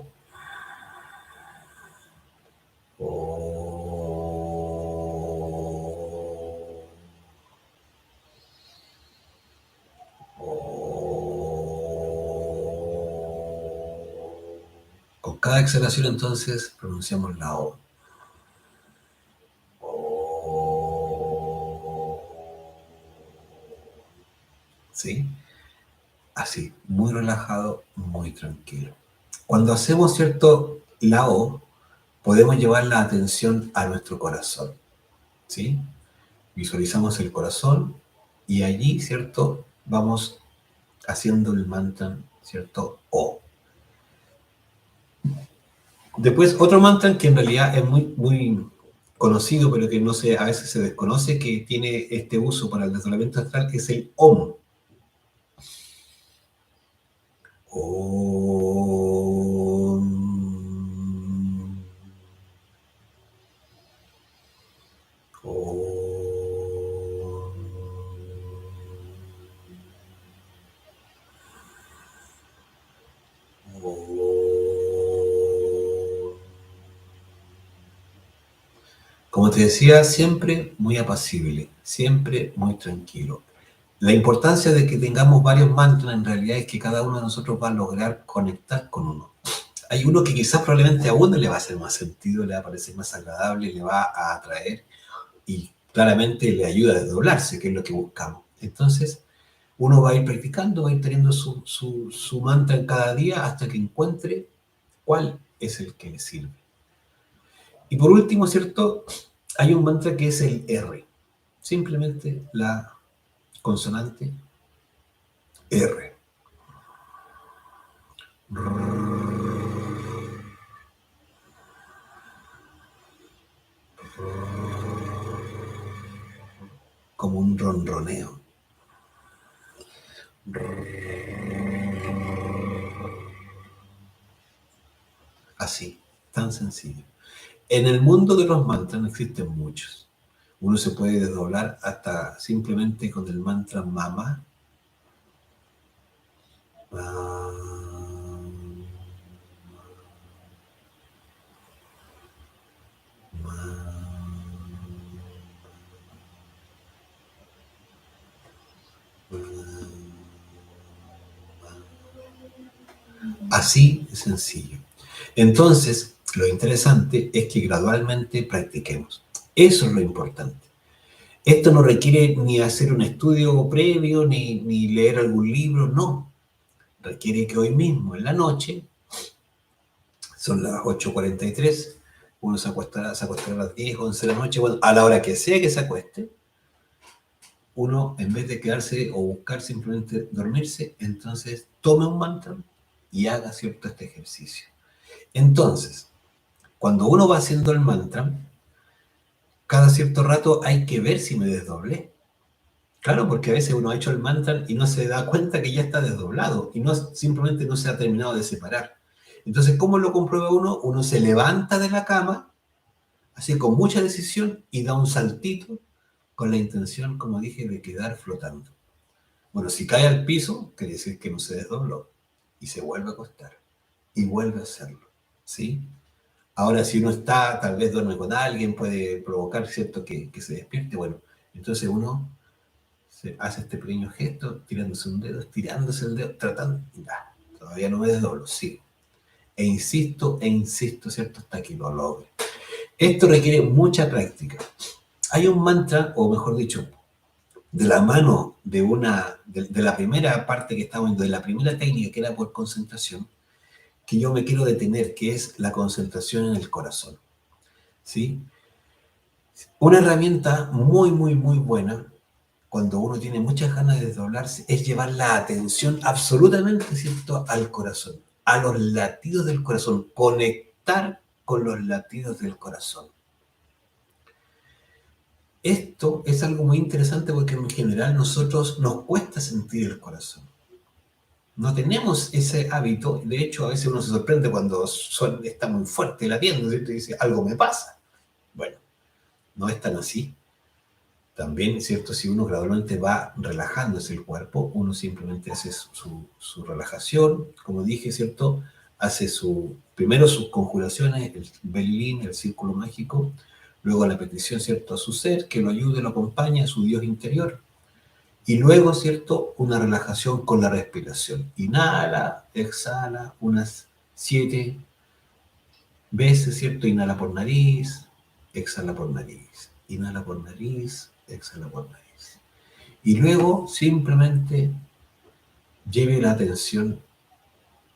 A: Con cada exhalación entonces pronunciamos la O. ¿Sí? Así, muy relajado, muy tranquilo. Cuando hacemos, ¿cierto?, la O, podemos llevar la atención a nuestro corazón. ¿Sí? Visualizamos el corazón y allí, ¿cierto?, vamos haciendo el mantra, ¿cierto?, O. Después, otro mantra que en realidad es muy conocido, pero que no se, a veces se desconoce, que tiene este uso para el desdoblamiento astral, es el OM. Om. Om. Como te decía, siempre muy apacible, siempre muy tranquilo. La importancia de que tengamos varios mantras en realidad es que cada uno de nosotros va a lograr conectar con uno. Hay uno que quizás probablemente a uno le va a hacer más sentido, le va a parecer más agradable, le va a atraer y claramente le ayuda a desdoblarse, que es lo que buscamos. Entonces, uno va a ir practicando, va a ir teniendo su mantra en cada día hasta que encuentre cuál es el que le sirve. Y por último, ¿cierto? Hay un mantra que es el R. Simplemente la consonante R. Como un ronroneo. Así, tan sencillo. En el mundo de los mantras existen muchos. Uno se puede desdoblar hasta simplemente con el mantra Mama. Así de sencillo. Entonces, lo interesante es que gradualmente practiquemos. Eso es lo importante. Esto no requiere ni hacer un estudio previo, ni leer algún libro, no. Requiere que hoy mismo, en la noche, son las 8:43, uno se acostará a las 10, 11 de la noche, bueno, a la hora que sea que se acueste, uno, en vez de quedarse o buscar simplemente dormirse, entonces tome un mantra y haga cierto este ejercicio. Entonces, cuando uno va haciendo el mantra, cada cierto rato hay que ver si me desdoblé. Claro, porque a veces uno ha hecho el mantra y no se da cuenta que ya está desdoblado y no simplemente no se ha terminado de separar. Entonces, ¿cómo lo comprueba uno? Uno se levanta de la cama, así con mucha decisión, y da un saltito con la intención, como dije, de quedar flotando. Bueno, si cae al piso, quiere decir que no se desdobló y se vuelve a acostar y vuelve a hacerlo, ¿sí? Ahora, si uno está, tal vez duerme con alguien, puede provocar, ¿cierto?, que se despierte. Bueno, entonces uno se hace este pequeño gesto, tirándose un dedo, estirándose el dedo, tratando, ya, todavía no me desdoblo, sí. E insisto, ¿cierto?, hasta que lo logre. Esto requiere mucha práctica. Hay un mantra, o mejor dicho, de la mano de la primera parte que estamos viendo, de la primera técnica que era por concentración, que yo me quiero detener, que es la concentración en el corazón, ¿sí? Una herramienta muy, muy, muy buena cuando uno tiene muchas ganas de desdoblarse es llevar la atención absolutamente, ¿cierto?, al corazón, a los latidos del corazón, conectar con los latidos del corazón. Esto es algo muy interesante porque en general nosotros nos cuesta sentir el corazón. No tenemos ese hábito, de hecho a veces uno se sorprende cuando está muy fuerte latiendo, ¿cierto? Y dice, algo me pasa. Bueno, no es tan así. También, ¿cierto? Si uno gradualmente va relajándose el cuerpo, uno simplemente hace su relajación, como dije, ¿cierto? Hace primero sus conjuraciones, el Belilín, el círculo mágico, luego la petición, ¿cierto?, a su ser, que lo ayude, lo acompañe, a su Dios interior, y luego, ¿cierto?, una relajación con la respiración. Inhala, exhala, unas 7 veces, ¿cierto? Inhala por nariz, exhala por nariz, inhala por nariz, exhala por nariz. Y luego simplemente lleve la atención,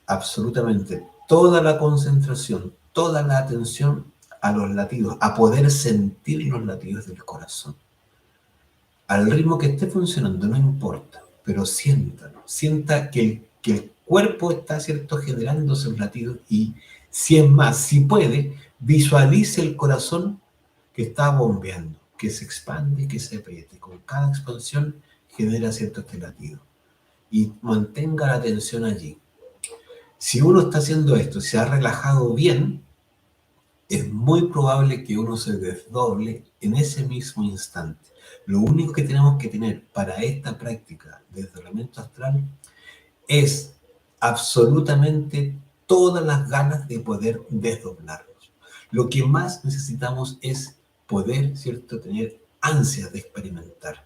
A: absolutamente toda la concentración, toda la atención a los latidos, a poder sentir los latidos del corazón. Al ritmo que esté funcionando, no importa, pero siéntalo, sienta que el cuerpo está, ¿cierto?, generando esos latidos y si es más, si puede, visualice el corazón que está bombeando, que se expande, que se apriete. Con cada expansión genera cierto este latido y mantenga la atención allí. Si uno está haciendo esto, se ha relajado bien, es muy probable que uno se desdoble en ese mismo instante. Lo único que tenemos que tener para esta práctica de desdoblamiento astral es absolutamente todas las ganas de poder desdoblarnos. Lo que más necesitamos es poder, ¿cierto?, tener ansias de experimentar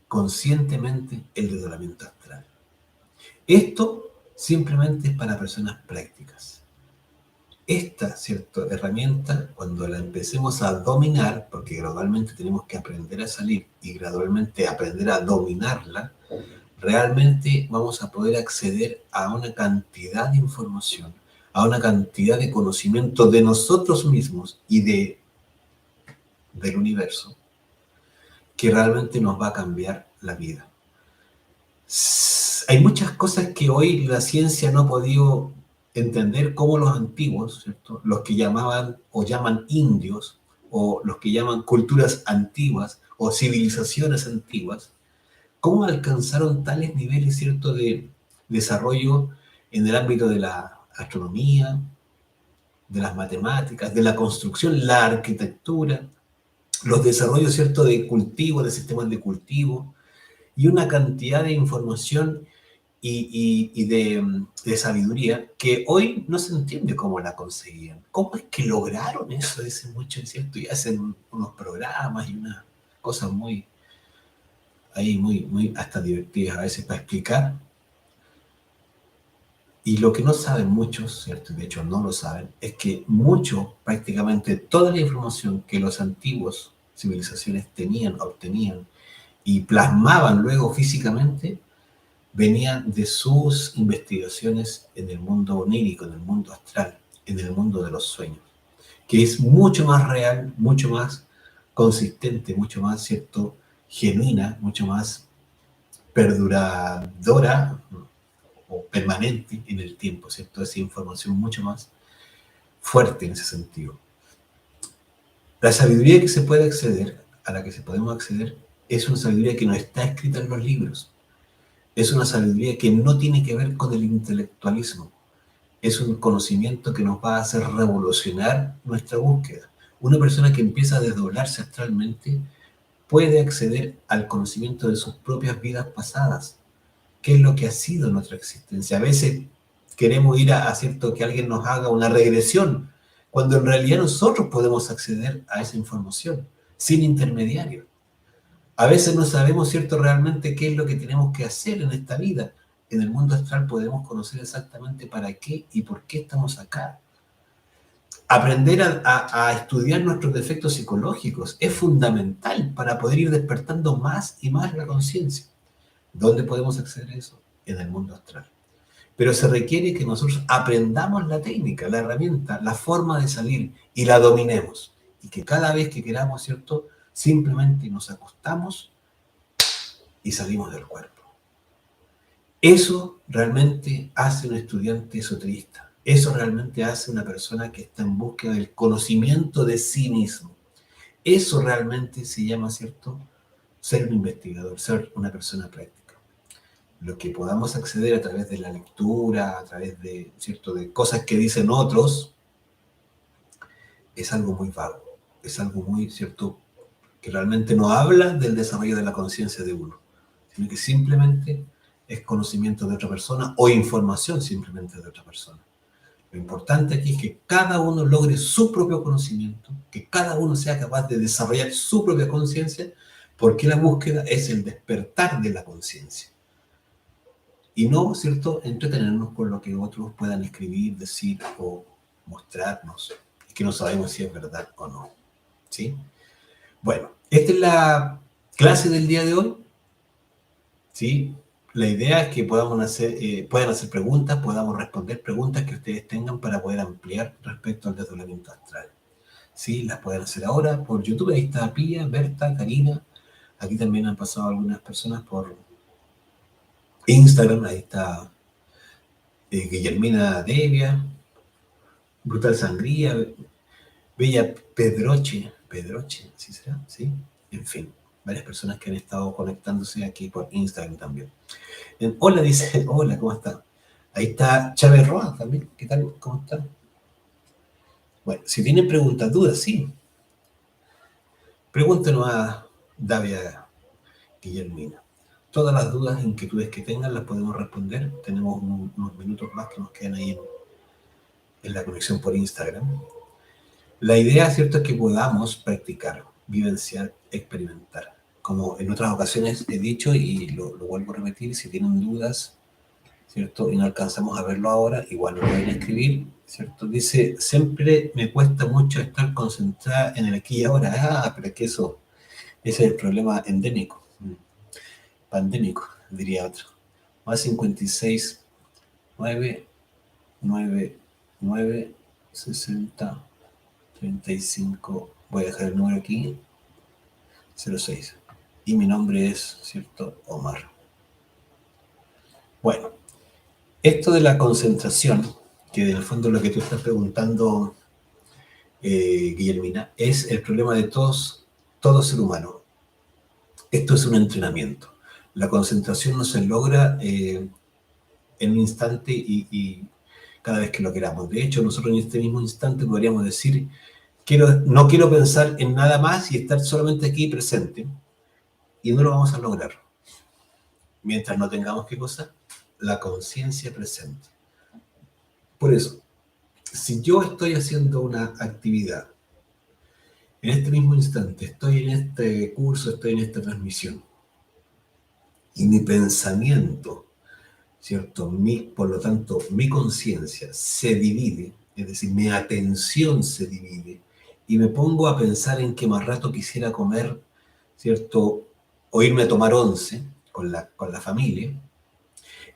A: conscientemente el desdoblamiento astral. Esto simplemente es para personas prácticas. Esta, ¿cierto?, herramienta, cuando la empecemos a dominar, porque gradualmente tenemos que aprender a salir y gradualmente aprender a dominarla, realmente vamos a poder acceder a una cantidad de información, a una cantidad de conocimiento de nosotros mismos y del universo, que realmente nos va a cambiar la vida. Hay muchas cosas que hoy la ciencia no ha podido entender, como los antiguos, ¿cierto?, los que llamaban o llaman indios, o los que llaman culturas antiguas o civilizaciones antiguas, cómo alcanzaron tales niveles, ¿cierto?, de desarrollo en el ámbito de la astronomía, de las matemáticas, de la construcción, la arquitectura, los desarrollos, ¿cierto?, de cultivo, de sistemas de cultivo, y una cantidad de información y de sabiduría que hoy no se entiende cómo la conseguían. ¿Cómo es que lograron eso? Dicen mucho, ¿cierto? Y hacen unos programas y unas cosas muy, ahí muy hasta divertidas a veces para explicar. Y lo que no saben muchos, ¿cierto? De hecho no lo saben, es que mucho, prácticamente toda la información que los antiguos civilizaciones tenían, obtenían y plasmaban luego físicamente, venían de sus investigaciones en el mundo onírico, en el mundo astral, en el mundo de los sueños, que es mucho más real, mucho más consistente, mucho más, ¿cierto?, genuina, mucho más perduradora o permanente en el tiempo, ¿cierto? Esa información mucho más. fuerte en ese sentido. La sabiduría que se puede acceder, a la que se podemos acceder, es una sabiduría que no está escrita en los libros. Es una sabiduría que no tiene que ver con el intelectualismo. Es un conocimiento que nos va a hacer revolucionar nuestra búsqueda. Una persona que empieza a desdoblarse astralmente puede acceder al conocimiento de sus propias vidas pasadas. ¿Qué es lo que ha sido nuestra existencia? A veces queremos ir a cierto que alguien nos haga una regresión, cuando en realidad nosotros podemos acceder a esa información sin intermediario. A veces no sabemos, ¿cierto?, realmente qué es lo que tenemos que hacer en esta vida. En el mundo astral podemos conocer exactamente para qué y por qué estamos acá. Aprender a estudiar nuestros defectos psicológicos es fundamental para poder ir despertando más y más la conciencia. ¿Dónde podemos acceder a eso? En el mundo astral. Pero se requiere que nosotros aprendamos la técnica, la herramienta, la forma de salir y la dominemos. Y que cada vez que queramos, ¿cierto?, simplemente nos acostamos y salimos del cuerpo. Eso realmente hace un estudiante esoterista. Eso realmente hace una persona que está en búsqueda del conocimiento de sí mismo. Eso realmente se llama, ¿cierto?, ser un investigador, ser una persona práctica. Lo que podamos acceder a través de la lectura, a través de, ¿cierto?, de cosas que dicen otros, es algo muy vago, es algo muy, ¿cierto?, que realmente no habla del desarrollo de la conciencia de uno, sino que simplemente es conocimiento de otra persona o información simplemente de otra persona. Lo importante aquí es que cada uno logre su propio conocimiento, que cada uno sea capaz de desarrollar su propia conciencia, porque la búsqueda es el despertar de la conciencia. Y no, ¿cierto?, entretenernos con lo que otros puedan escribir, decir o mostrarnos, y que no sabemos si es verdad o no. ¿Sí? Bueno, esta es la clase del día de hoy. ¿Sí? La idea es que puedan hacer preguntas, podamos responder preguntas que ustedes tengan para poder ampliar respecto al desdoblamiento astral. ¿Sí? Las pueden hacer ahora por YouTube. Ahí está Pía, Berta, Karina. Aquí también han pasado algunas personas por Instagram. Ahí está Guillermina Devia, Brutal Sangría, Bella Pedroche, ¿sí será? ¿Sí? En fin, varias personas que han estado conectándose aquí por Instagram también. Hola, dice, hola, ¿cómo está? Ahí está Chávez Roa también, ¿qué tal? ¿Cómo está? Bueno, si tienen preguntas, dudas, sí. Pregúntenos a Davia Guillermina. Todas las dudas, inquietudes que tengan las podemos responder. Tenemos unos minutos más que nos quedan ahí en la conexión por Instagram. La idea, ¿cierto?, es que podamos practicar, vivenciar, experimentar. Como en otras ocasiones he dicho y lo vuelvo a repetir, si tienen dudas, ¿cierto?, y no alcanzamos a verlo ahora, igual lo pueden escribir, ¿cierto? Dice, siempre me cuesta mucho estar concentrada en el aquí y ahora. Ah, pero es que ese es el problema endémico, pandémico, diría otro. Más 56, 9, 9, 9, 60, 35, voy a dejar el número aquí, 06. Y mi nombre es, ¿cierto?, Omar. Bueno, esto de la concentración, que en el fondo lo que tú estás preguntando, Guillermina, es el problema de todo ser humano. Esto es un entrenamiento. La concentración no se logra en un instante y cada vez que lo queramos. De hecho, nosotros en este mismo instante podríamos decir, no quiero pensar en nada más y estar solamente aquí presente, y no lo vamos a lograr. Mientras no tengamos, ¿qué cosa? La conciencia presente. Por eso, si yo estoy haciendo una actividad, en este mismo instante, estoy en este curso, estoy en esta transmisión, y mi pensamiento, ¿cierto?, por lo tanto, mi conciencia se divide, es decir, mi atención se divide, y me pongo a pensar en que más rato quisiera comer, ¿cierto?, o irme a tomar once con la familia.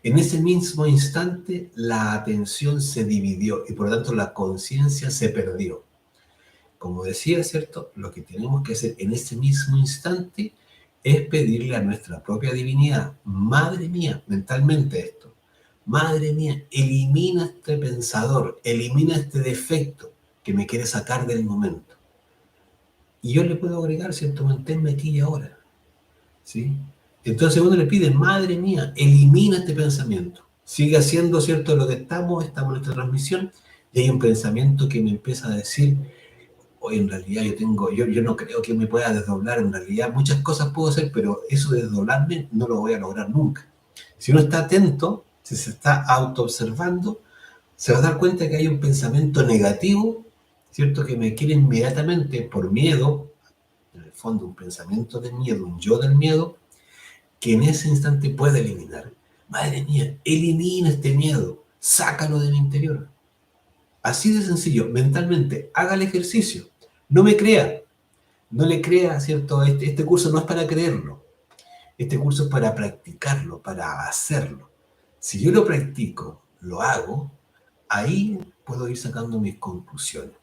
A: En ese mismo instante, la atención se dividió y por lo tanto la conciencia se perdió. Como decía, ¿cierto?, lo que tenemos que hacer en ese mismo instante es pedirle a nuestra propia divinidad, madre mía, mentalmente esto, madre mía, elimina este pensador, elimina este defecto, que me quiere sacar del momento. Y yo le puedo agregar, ¿cierto? Manténme aquí y ahora, ¿sí? Entonces uno le pide, madre mía, elimina este pensamiento. Sigue haciendo, ¿cierto? Lo que estamos en esta transmisión, y hay un pensamiento que me empieza a decir, hoy en realidad yo no creo que me pueda desdoblar, en realidad muchas cosas puedo hacer, pero eso de desdoblarme no lo voy a lograr nunca. Si uno está atento, si se está auto-observando, se va a dar cuenta que hay un pensamiento negativo, ¿cierto? Que me quiere inmediatamente por miedo, en el fondo un pensamiento de miedo, un yo del miedo, que en ese instante puede eliminar. Madre mía, elimina este miedo, sácalo de mi interior. Así de sencillo, mentalmente, haga el ejercicio. No me crea, no le crea, ¿cierto? Este curso no es para creerlo. Este curso es para practicarlo, para hacerlo. Si yo lo practico, lo hago, ahí puedo ir sacando mis conclusiones.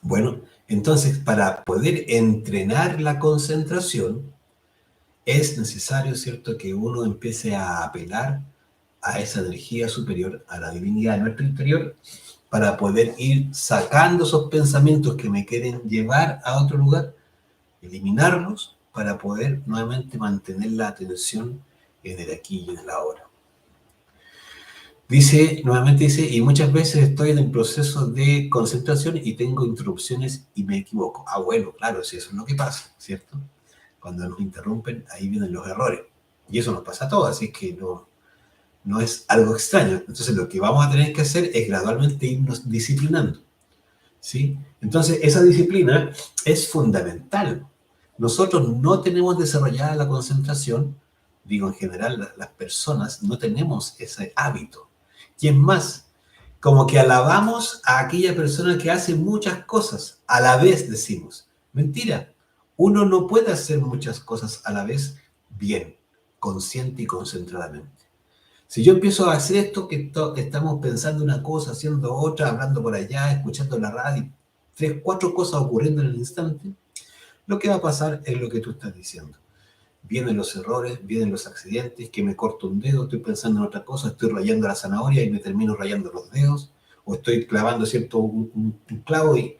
A: Bueno, entonces para poder entrenar la concentración es necesario, ¿cierto?, que uno empiece a apelar a esa energía superior, a la divinidad de nuestro interior, para poder ir sacando esos pensamientos que me quieren llevar a otro lugar, eliminarlos para poder nuevamente mantener la atención en el aquí y en el ahora. Dice, nuevamente dice, y muchas veces estoy en el proceso de concentración y tengo interrupciones y me equivoco. Ah, bueno, claro, si eso es lo que pasa, ¿cierto? Cuando nos interrumpen, ahí vienen los errores. Y eso nos pasa a todos, así que no es algo extraño. Entonces lo que vamos a tener que hacer es gradualmente irnos disciplinando, ¿sí? Entonces esa disciplina es fundamental. Nosotros no tenemos desarrollada la concentración, digo en general las personas no tenemos ese hábito. Y es más, como que alabamos a aquella persona que hace muchas cosas, a la vez decimos. Mentira, uno no puede hacer muchas cosas a la vez bien, consciente y concentradamente. Si yo empiezo a hacer esto, estamos pensando una cosa, haciendo otra, hablando por allá, escuchando la radio, 3, 4 cosas ocurriendo en el instante, lo que va a pasar es lo que tú estás diciendo. Vienen los errores, vienen los accidentes, que me corto un dedo, estoy pensando en otra cosa, estoy rayando la zanahoria y me termino rayando los dedos, o estoy clavando, ¿cierto?, un clavo y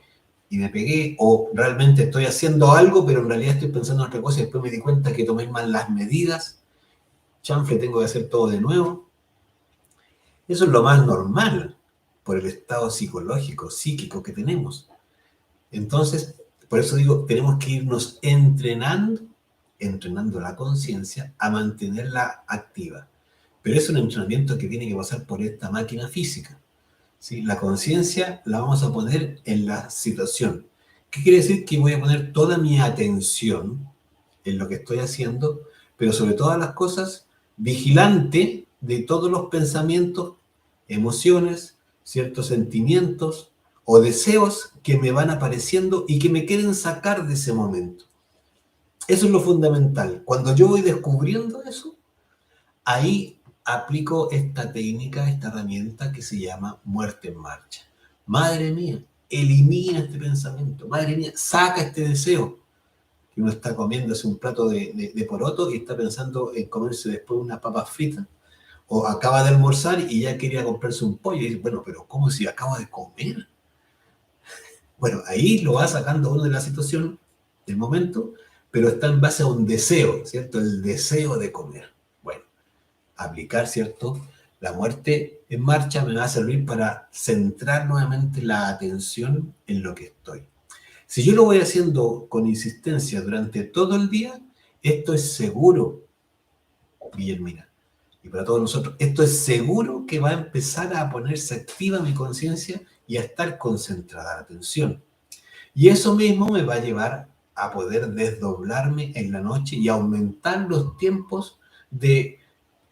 A: me pegué, o realmente estoy haciendo algo, pero en realidad estoy pensando en otra cosa y después me di cuenta que tomé mal las medidas, chanfle, tengo que hacer todo de nuevo. Eso es lo más normal por el estado psicológico, psíquico que tenemos. Entonces, por eso digo, tenemos que irnos entrenando la conciencia a mantenerla activa. Pero es un entrenamiento que tiene que pasar por esta máquina física, ¿sí? La conciencia la vamos a poner en la situación. ¿Qué quiere decir? Que voy a poner toda mi atención en lo que estoy haciendo, pero sobre todas las cosas, vigilante de todos los pensamientos, emociones, ciertos sentimientos o deseos que me van apareciendo y que me quieren sacar de ese momento. Eso es lo fundamental. Cuando yo voy descubriendo eso, ahí aplico esta técnica, esta herramienta que se llama muerte en marcha. Madre mía, elimina este pensamiento. Madre mía, saca este deseo. Que uno está comiéndose un plato de poroto y está pensando en comerse después unas papas fritas, o acaba de almorzar y ya quería comprarse un pollo, y dice, bueno, pero ¿cómo si acabo de comer? Bueno, ahí lo va sacando uno de la situación, del momento, pero está en base a un deseo, ¿cierto? El deseo de comer. Bueno, aplicar, ¿cierto? La muerte en marcha me va a servir para centrar nuevamente la atención en lo que estoy. Si yo lo voy haciendo con insistencia durante todo el día, esto es seguro, Guillermina, y para todos nosotros, esto es seguro que va a empezar a ponerse activa mi conciencia y a estar concentrada la atención. Y eso mismo me va a llevar a poder desdoblarme en la noche y aumentar los tiempos de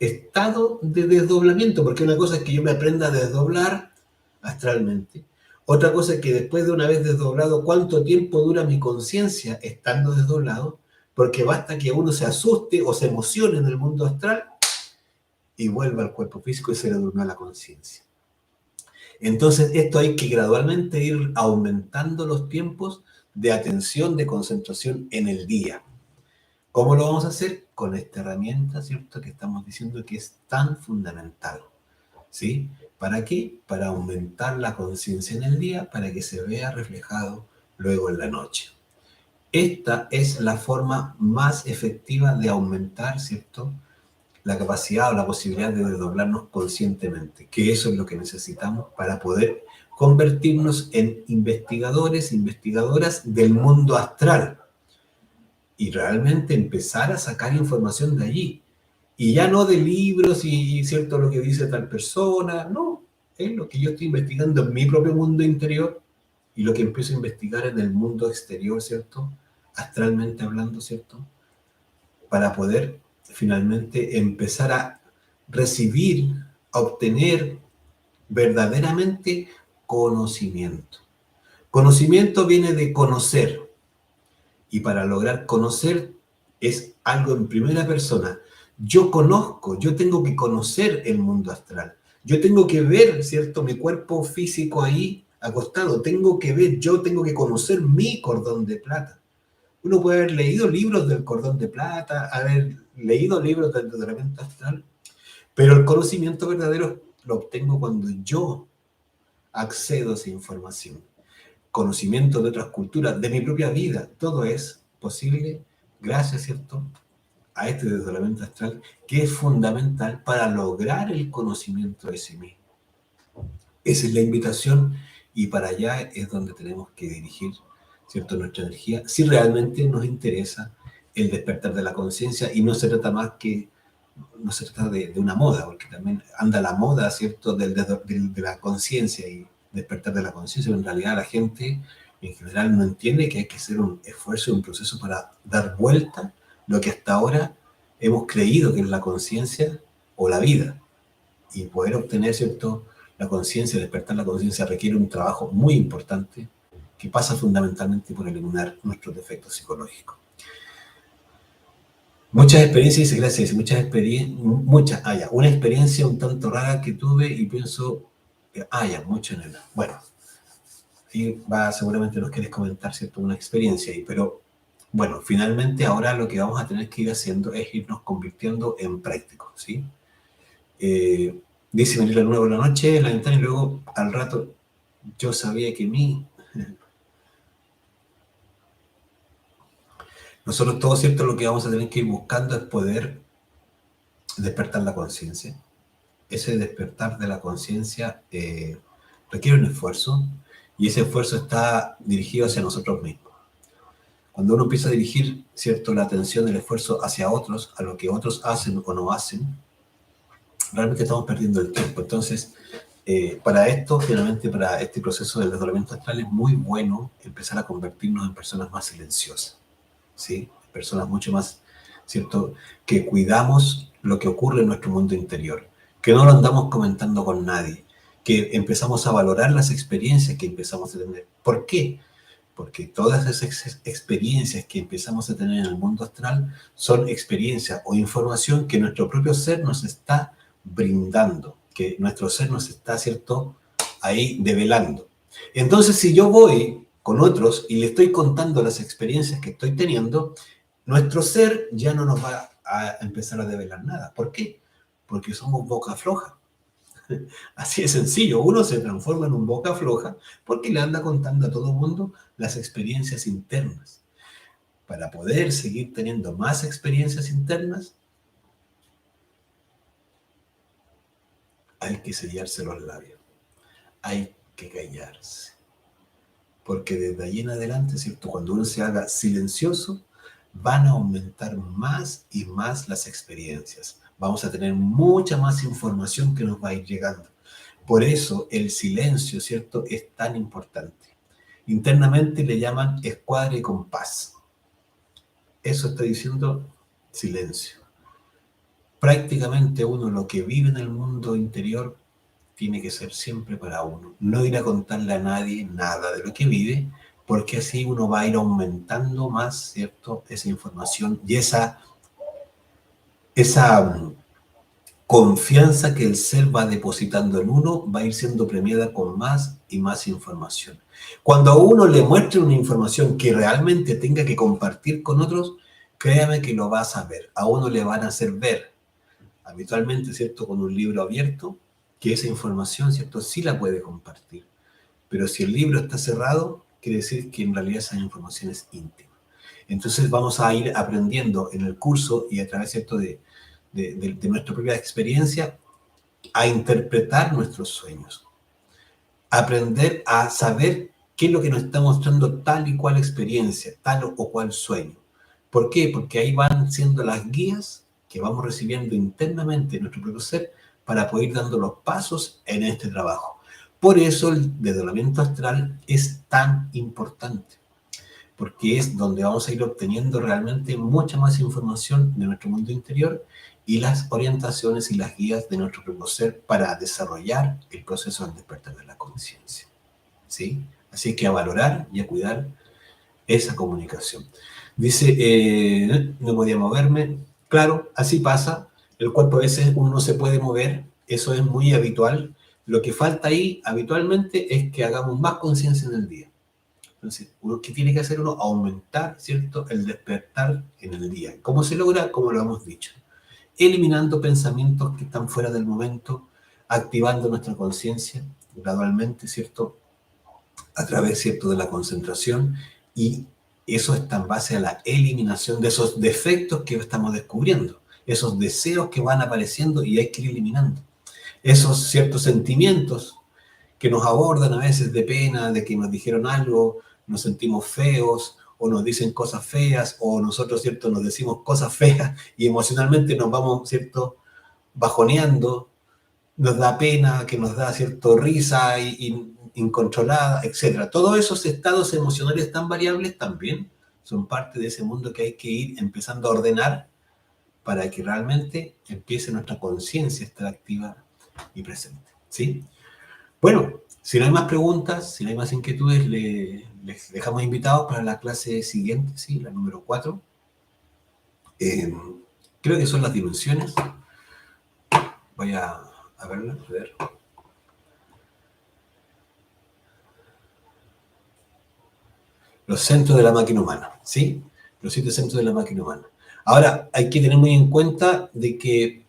A: estado de desdoblamiento, porque una cosa es que yo me aprenda a desdoblar astralmente, otra cosa es que después de una vez desdoblado, cuánto tiempo dura mi conciencia estando desdoblado, porque basta que uno se asuste o se emocione en el mundo astral y vuelva al cuerpo físico y se le durmió la conciencia. Entonces, esto hay que gradualmente ir aumentando los tiempos de atención, de concentración en el día. ¿Cómo lo vamos a hacer? Con esta herramienta, ¿cierto?, que estamos diciendo que es tan fundamental. ¿sí? ¿Para qué? Para aumentar la conciencia en el día, para que se vea reflejado luego en la noche. Esta es la forma más efectiva de aumentar, ¿cierto?, la capacidad o la posibilidad de desdoblarnos conscientemente, que eso es lo que necesitamos para poder convertirnos en investigadores, investigadoras del mundo astral y realmente empezar a sacar información de allí. Y ya no de libros y cierto lo que dice tal persona, no, es lo que yo estoy investigando en mi propio mundo interior y lo que empiezo a investigar en el mundo exterior, ¿cierto? Astralmente hablando, ¿cierto? Para poder finalmente empezar a recibir, a obtener verdaderamente conocimiento. Conocimiento viene de conocer, y para lograr conocer es algo en primera persona. Yo conozco, yo tengo que conocer el mundo astral. Yo tengo que ver, ¿cierto?, mi cuerpo físico ahí acostado. Tengo que ver, yo tengo que conocer mi cordón de plata. Uno puede haber leído libros del cordón de plata, haber leído libros del entrenamiento astral, pero el conocimiento verdadero lo obtengo cuando yo accedo a esa información. Conocimiento de otras culturas, de mi propia vida, todo es posible gracias, ¿cierto?, a este desdoblamiento astral que es fundamental para lograr el conocimiento de sí mismo. Esa es la invitación y para allá es donde tenemos que dirigir, ¿cierto?, nuestra energía, si realmente nos interesa el despertar de la conciencia y no se trata más que, no se trata de una moda, porque también anda la moda, ¿cierto?, de la conciencia y despertar de la conciencia, pero en realidad la gente en general no entiende que hay que hacer un esfuerzo y un proceso para dar vuelta lo que hasta ahora hemos creído que es la conciencia o la vida, y poder obtener, ¿cierto?, la conciencia, despertar la conciencia requiere un trabajo muy importante que pasa fundamentalmente por eliminar nuestros defectos psicológicos. Muchas experiencias, dice, gracias, muchas experiencias, una experiencia un tanto rara que tuve y pienso, mucho en él. Bueno, y seguramente nos quieres comentar, ¿cierto?, una experiencia ahí, pero bueno, finalmente ahora lo que vamos a tener que ir haciendo es irnos convirtiendo en prácticos, ¿sí? Dice venir la luna por la noche, en la ventana, y luego al rato yo sabía que nosotros todo, ¿cierto?, lo que vamos a tener que ir buscando es poder despertar la conciencia. Ese despertar de la conciencia requiere un esfuerzo y ese esfuerzo está dirigido hacia nosotros mismos. Cuando uno empieza a dirigir, ¿cierto?, la atención, el esfuerzo hacia otros, a lo que otros hacen o no hacen, realmente estamos perdiendo el tiempo. Entonces, para esto, finalmente, para este proceso del desdoblamiento astral, es muy bueno empezar a convertirnos en personas más silenciosas, ¿sí? Personas mucho más, ¿cierto?, que cuidamos lo que ocurre en nuestro mundo interior, que no lo andamos comentando con nadie, que empezamos a valorar las experiencias que empezamos a tener. ¿Por qué? Porque todas esas experiencias que empezamos a tener en el mundo astral son experiencias o información que nuestro propio ser nos está brindando, que nuestro ser nos está, ¿cierto?, ahí develando. Entonces, si yo voy con otros y le estoy contando las experiencias que estoy teniendo, nuestro ser ya no nos va a empezar a develar nada. ¿Por qué? Porque somos boca floja. Así de sencillo, uno se transforma en un boca floja porque le anda contando a todo el mundo las experiencias internas. Para poder seguir teniendo más experiencias internas, hay que sellarse los labios, hay que callarse. Porque desde allí en adelante, ¿cierto?, cuando uno se haga silencioso, van a aumentar más y más las experiencias. Vamos a tener mucha más información que nos va a ir llegando. Por eso el silencio, ¿cierto?, es tan importante. Internamente le llaman escuadra y compás. Eso está diciendo silencio. Prácticamente uno lo que vive en el mundo interior tiene que ser siempre para uno. No ir a contarle a nadie nada de lo que vive, porque así uno va a ir aumentando más, ¿cierto?, esa información y esa confianza que el ser va depositando en uno va a ir siendo premiada con más y más información. Cuando a uno le muestre una información que realmente tenga que compartir con otros, créame que lo va a saber. A uno le van a hacer ver, habitualmente, ¿cierto?, con un libro abierto, que esa información, ¿cierto?, sí la puede compartir. Pero si el libro está cerrado, quiere decir que en realidad esa información es íntima. Entonces vamos a ir aprendiendo en el curso y a través, ¿cierto?, de nuestra propia experiencia a interpretar nuestros sueños, aprender a saber qué es lo que nos está mostrando tal y cual experiencia, tal o cual sueño. ¿Por qué? Porque ahí van siendo las guías que vamos recibiendo internamente en nuestro propio ser para poder ir dando los pasos en este trabajo. Por eso el desdoblamiento astral es tan importante, porque es donde vamos a ir obteniendo realmente mucha más información de nuestro mundo interior y las orientaciones y las guías de nuestro propio ser para desarrollar el proceso del despertar de la conciencia, ¿sí? Así que a valorar y a cuidar esa comunicación. Dice, no podía moverme. Claro, así pasa. El cuerpo a veces uno no se puede mover, eso es muy habitual. Lo que falta ahí habitualmente es que hagamos más conciencia en el día. Entonces, ¿qué tiene que hacer uno? Aumentar, ¿cierto?, el despertar en el día. ¿Cómo se logra? Como lo hemos dicho. Eliminando pensamientos que están fuera del momento, activando nuestra conciencia gradualmente, ¿cierto?, a través, ¿cierto?, de la concentración, y eso está en base a la eliminación de esos defectos que estamos descubriendo, esos deseos que van apareciendo y hay que ir eliminando. Esos ciertos sentimientos que nos abordan a veces de pena, de que nos dijeron algo, nos sentimos feos, o nos dicen cosas feas, o nosotros, ¿cierto?, nos decimos cosas feas y emocionalmente nos vamos, ¿cierto?, bajoneando, nos da pena, que nos da, ¿cierto?, risa y incontrolada, etc. Todos esos estados emocionales tan variables también son parte de ese mundo que hay que ir empezando a ordenar para que realmente empiece nuestra conciencia a estar activa y presente, ¿sí? Bueno, si no hay más preguntas, si no hay más inquietudes, les dejamos invitados para la clase siguiente, ¿sí?, la número 4. Creo que son las dimensiones. Voy a verla, a ver. Los centros de la máquina humana, ¿sí? Los 7 centros de la máquina humana. Ahora, hay que tener muy en cuenta de que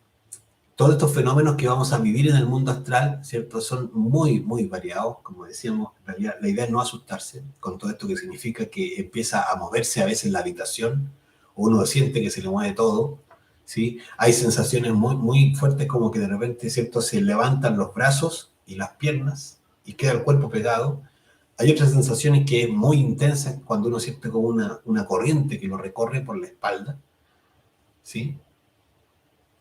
A: todos estos fenómenos que vamos a vivir en el mundo astral, ¿cierto?, son muy, muy variados. Como decíamos, en realidad, la idea es no asustarse con todo esto que significa que empieza a moverse a veces la habitación, uno siente que se le mueve todo, ¿sí? Hay sensaciones muy, muy fuertes como que de repente, ¿cierto?, se levantan los brazos y las piernas y queda el cuerpo pegado. Hay otras sensaciones que es muy intensa cuando uno siente como una corriente que lo recorre por la espalda, ¿sí?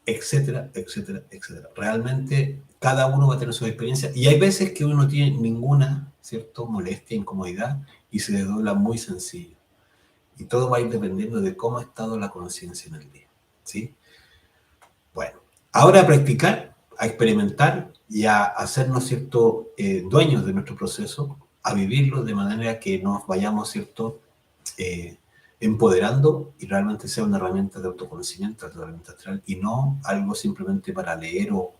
A: Etcétera, etcétera, etcétera. Realmente cada uno va a tener su experiencia y hay veces que uno no tiene ninguna, ¿cierto?, molestia, incomodidad y se desdobla muy sencillo. Y todo va a ir dependiendo de cómo ha estado la conciencia en el día, ¿sí? Bueno, ahora a practicar, a experimentar y a hacernos, ¿cierto?, dueños de nuestro proceso, a vivirlo de manera que nos vayamos, ¿cierto?, empoderando y realmente sea una herramienta de autoconocimiento, de herramienta astral, y no algo simplemente para leer o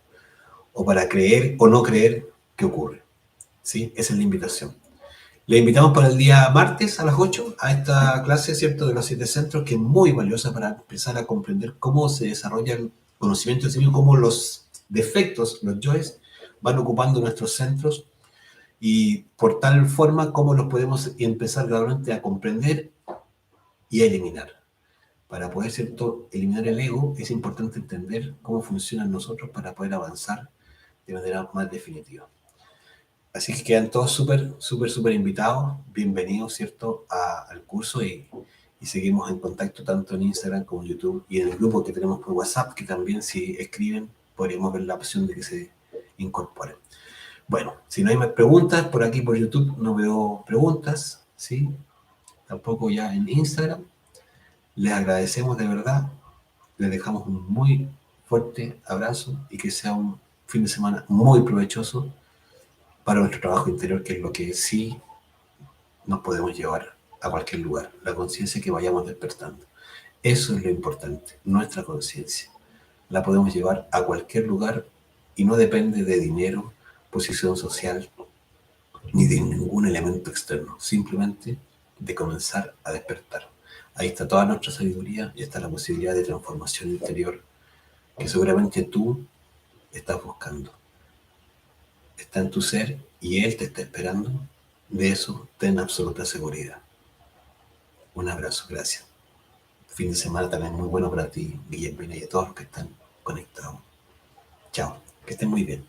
A: para creer o no creer que ocurre, ¿sí? Esa es la invitación. Le invitamos para el día martes a las 8 a esta clase, ¿cierto?, de los 7 centros, que es muy valiosa para empezar a comprender cómo se desarrolla el conocimiento de sí mismo, cómo los defectos, los yoes, van ocupando nuestros centros y por tal forma cómo los podemos empezar gradualmente a comprender y a eliminar. Para poder, ¿cierto?, eliminar el ego, es importante entender cómo funcionan nosotros para poder avanzar de manera más definitiva. Así que quedan todos súper, súper, súper invitados, bienvenidos, ¿cierto?, al curso y seguimos en contacto tanto en Instagram como en YouTube y en el grupo que tenemos por WhatsApp, que también si escriben podríamos ver la opción de que se incorporen. Bueno, si no hay más preguntas, por aquí por YouTube no veo preguntas, ¿sí? Tampoco ya en Instagram. Les agradecemos de verdad, les dejamos un muy fuerte abrazo y que sea un fin de semana muy provechoso para nuestro trabajo interior, que es lo que sí nos podemos llevar a cualquier lugar, la conciencia que vayamos despertando. Eso es lo importante, nuestra conciencia. La podemos llevar a cualquier lugar y no depende de dinero, posición social, ni de ningún elemento externo, simplemente de comenzar a despertar. Ahí está toda nuestra sabiduría y está la posibilidad de transformación interior que seguramente tú estás buscando. está en tu ser y Él te está esperando. De eso ten absoluta seguridad. Un abrazo, gracias. Fin de semana también muy bueno para ti, Guillermina, y a todos los que están conectados. Chao, que estén muy bien.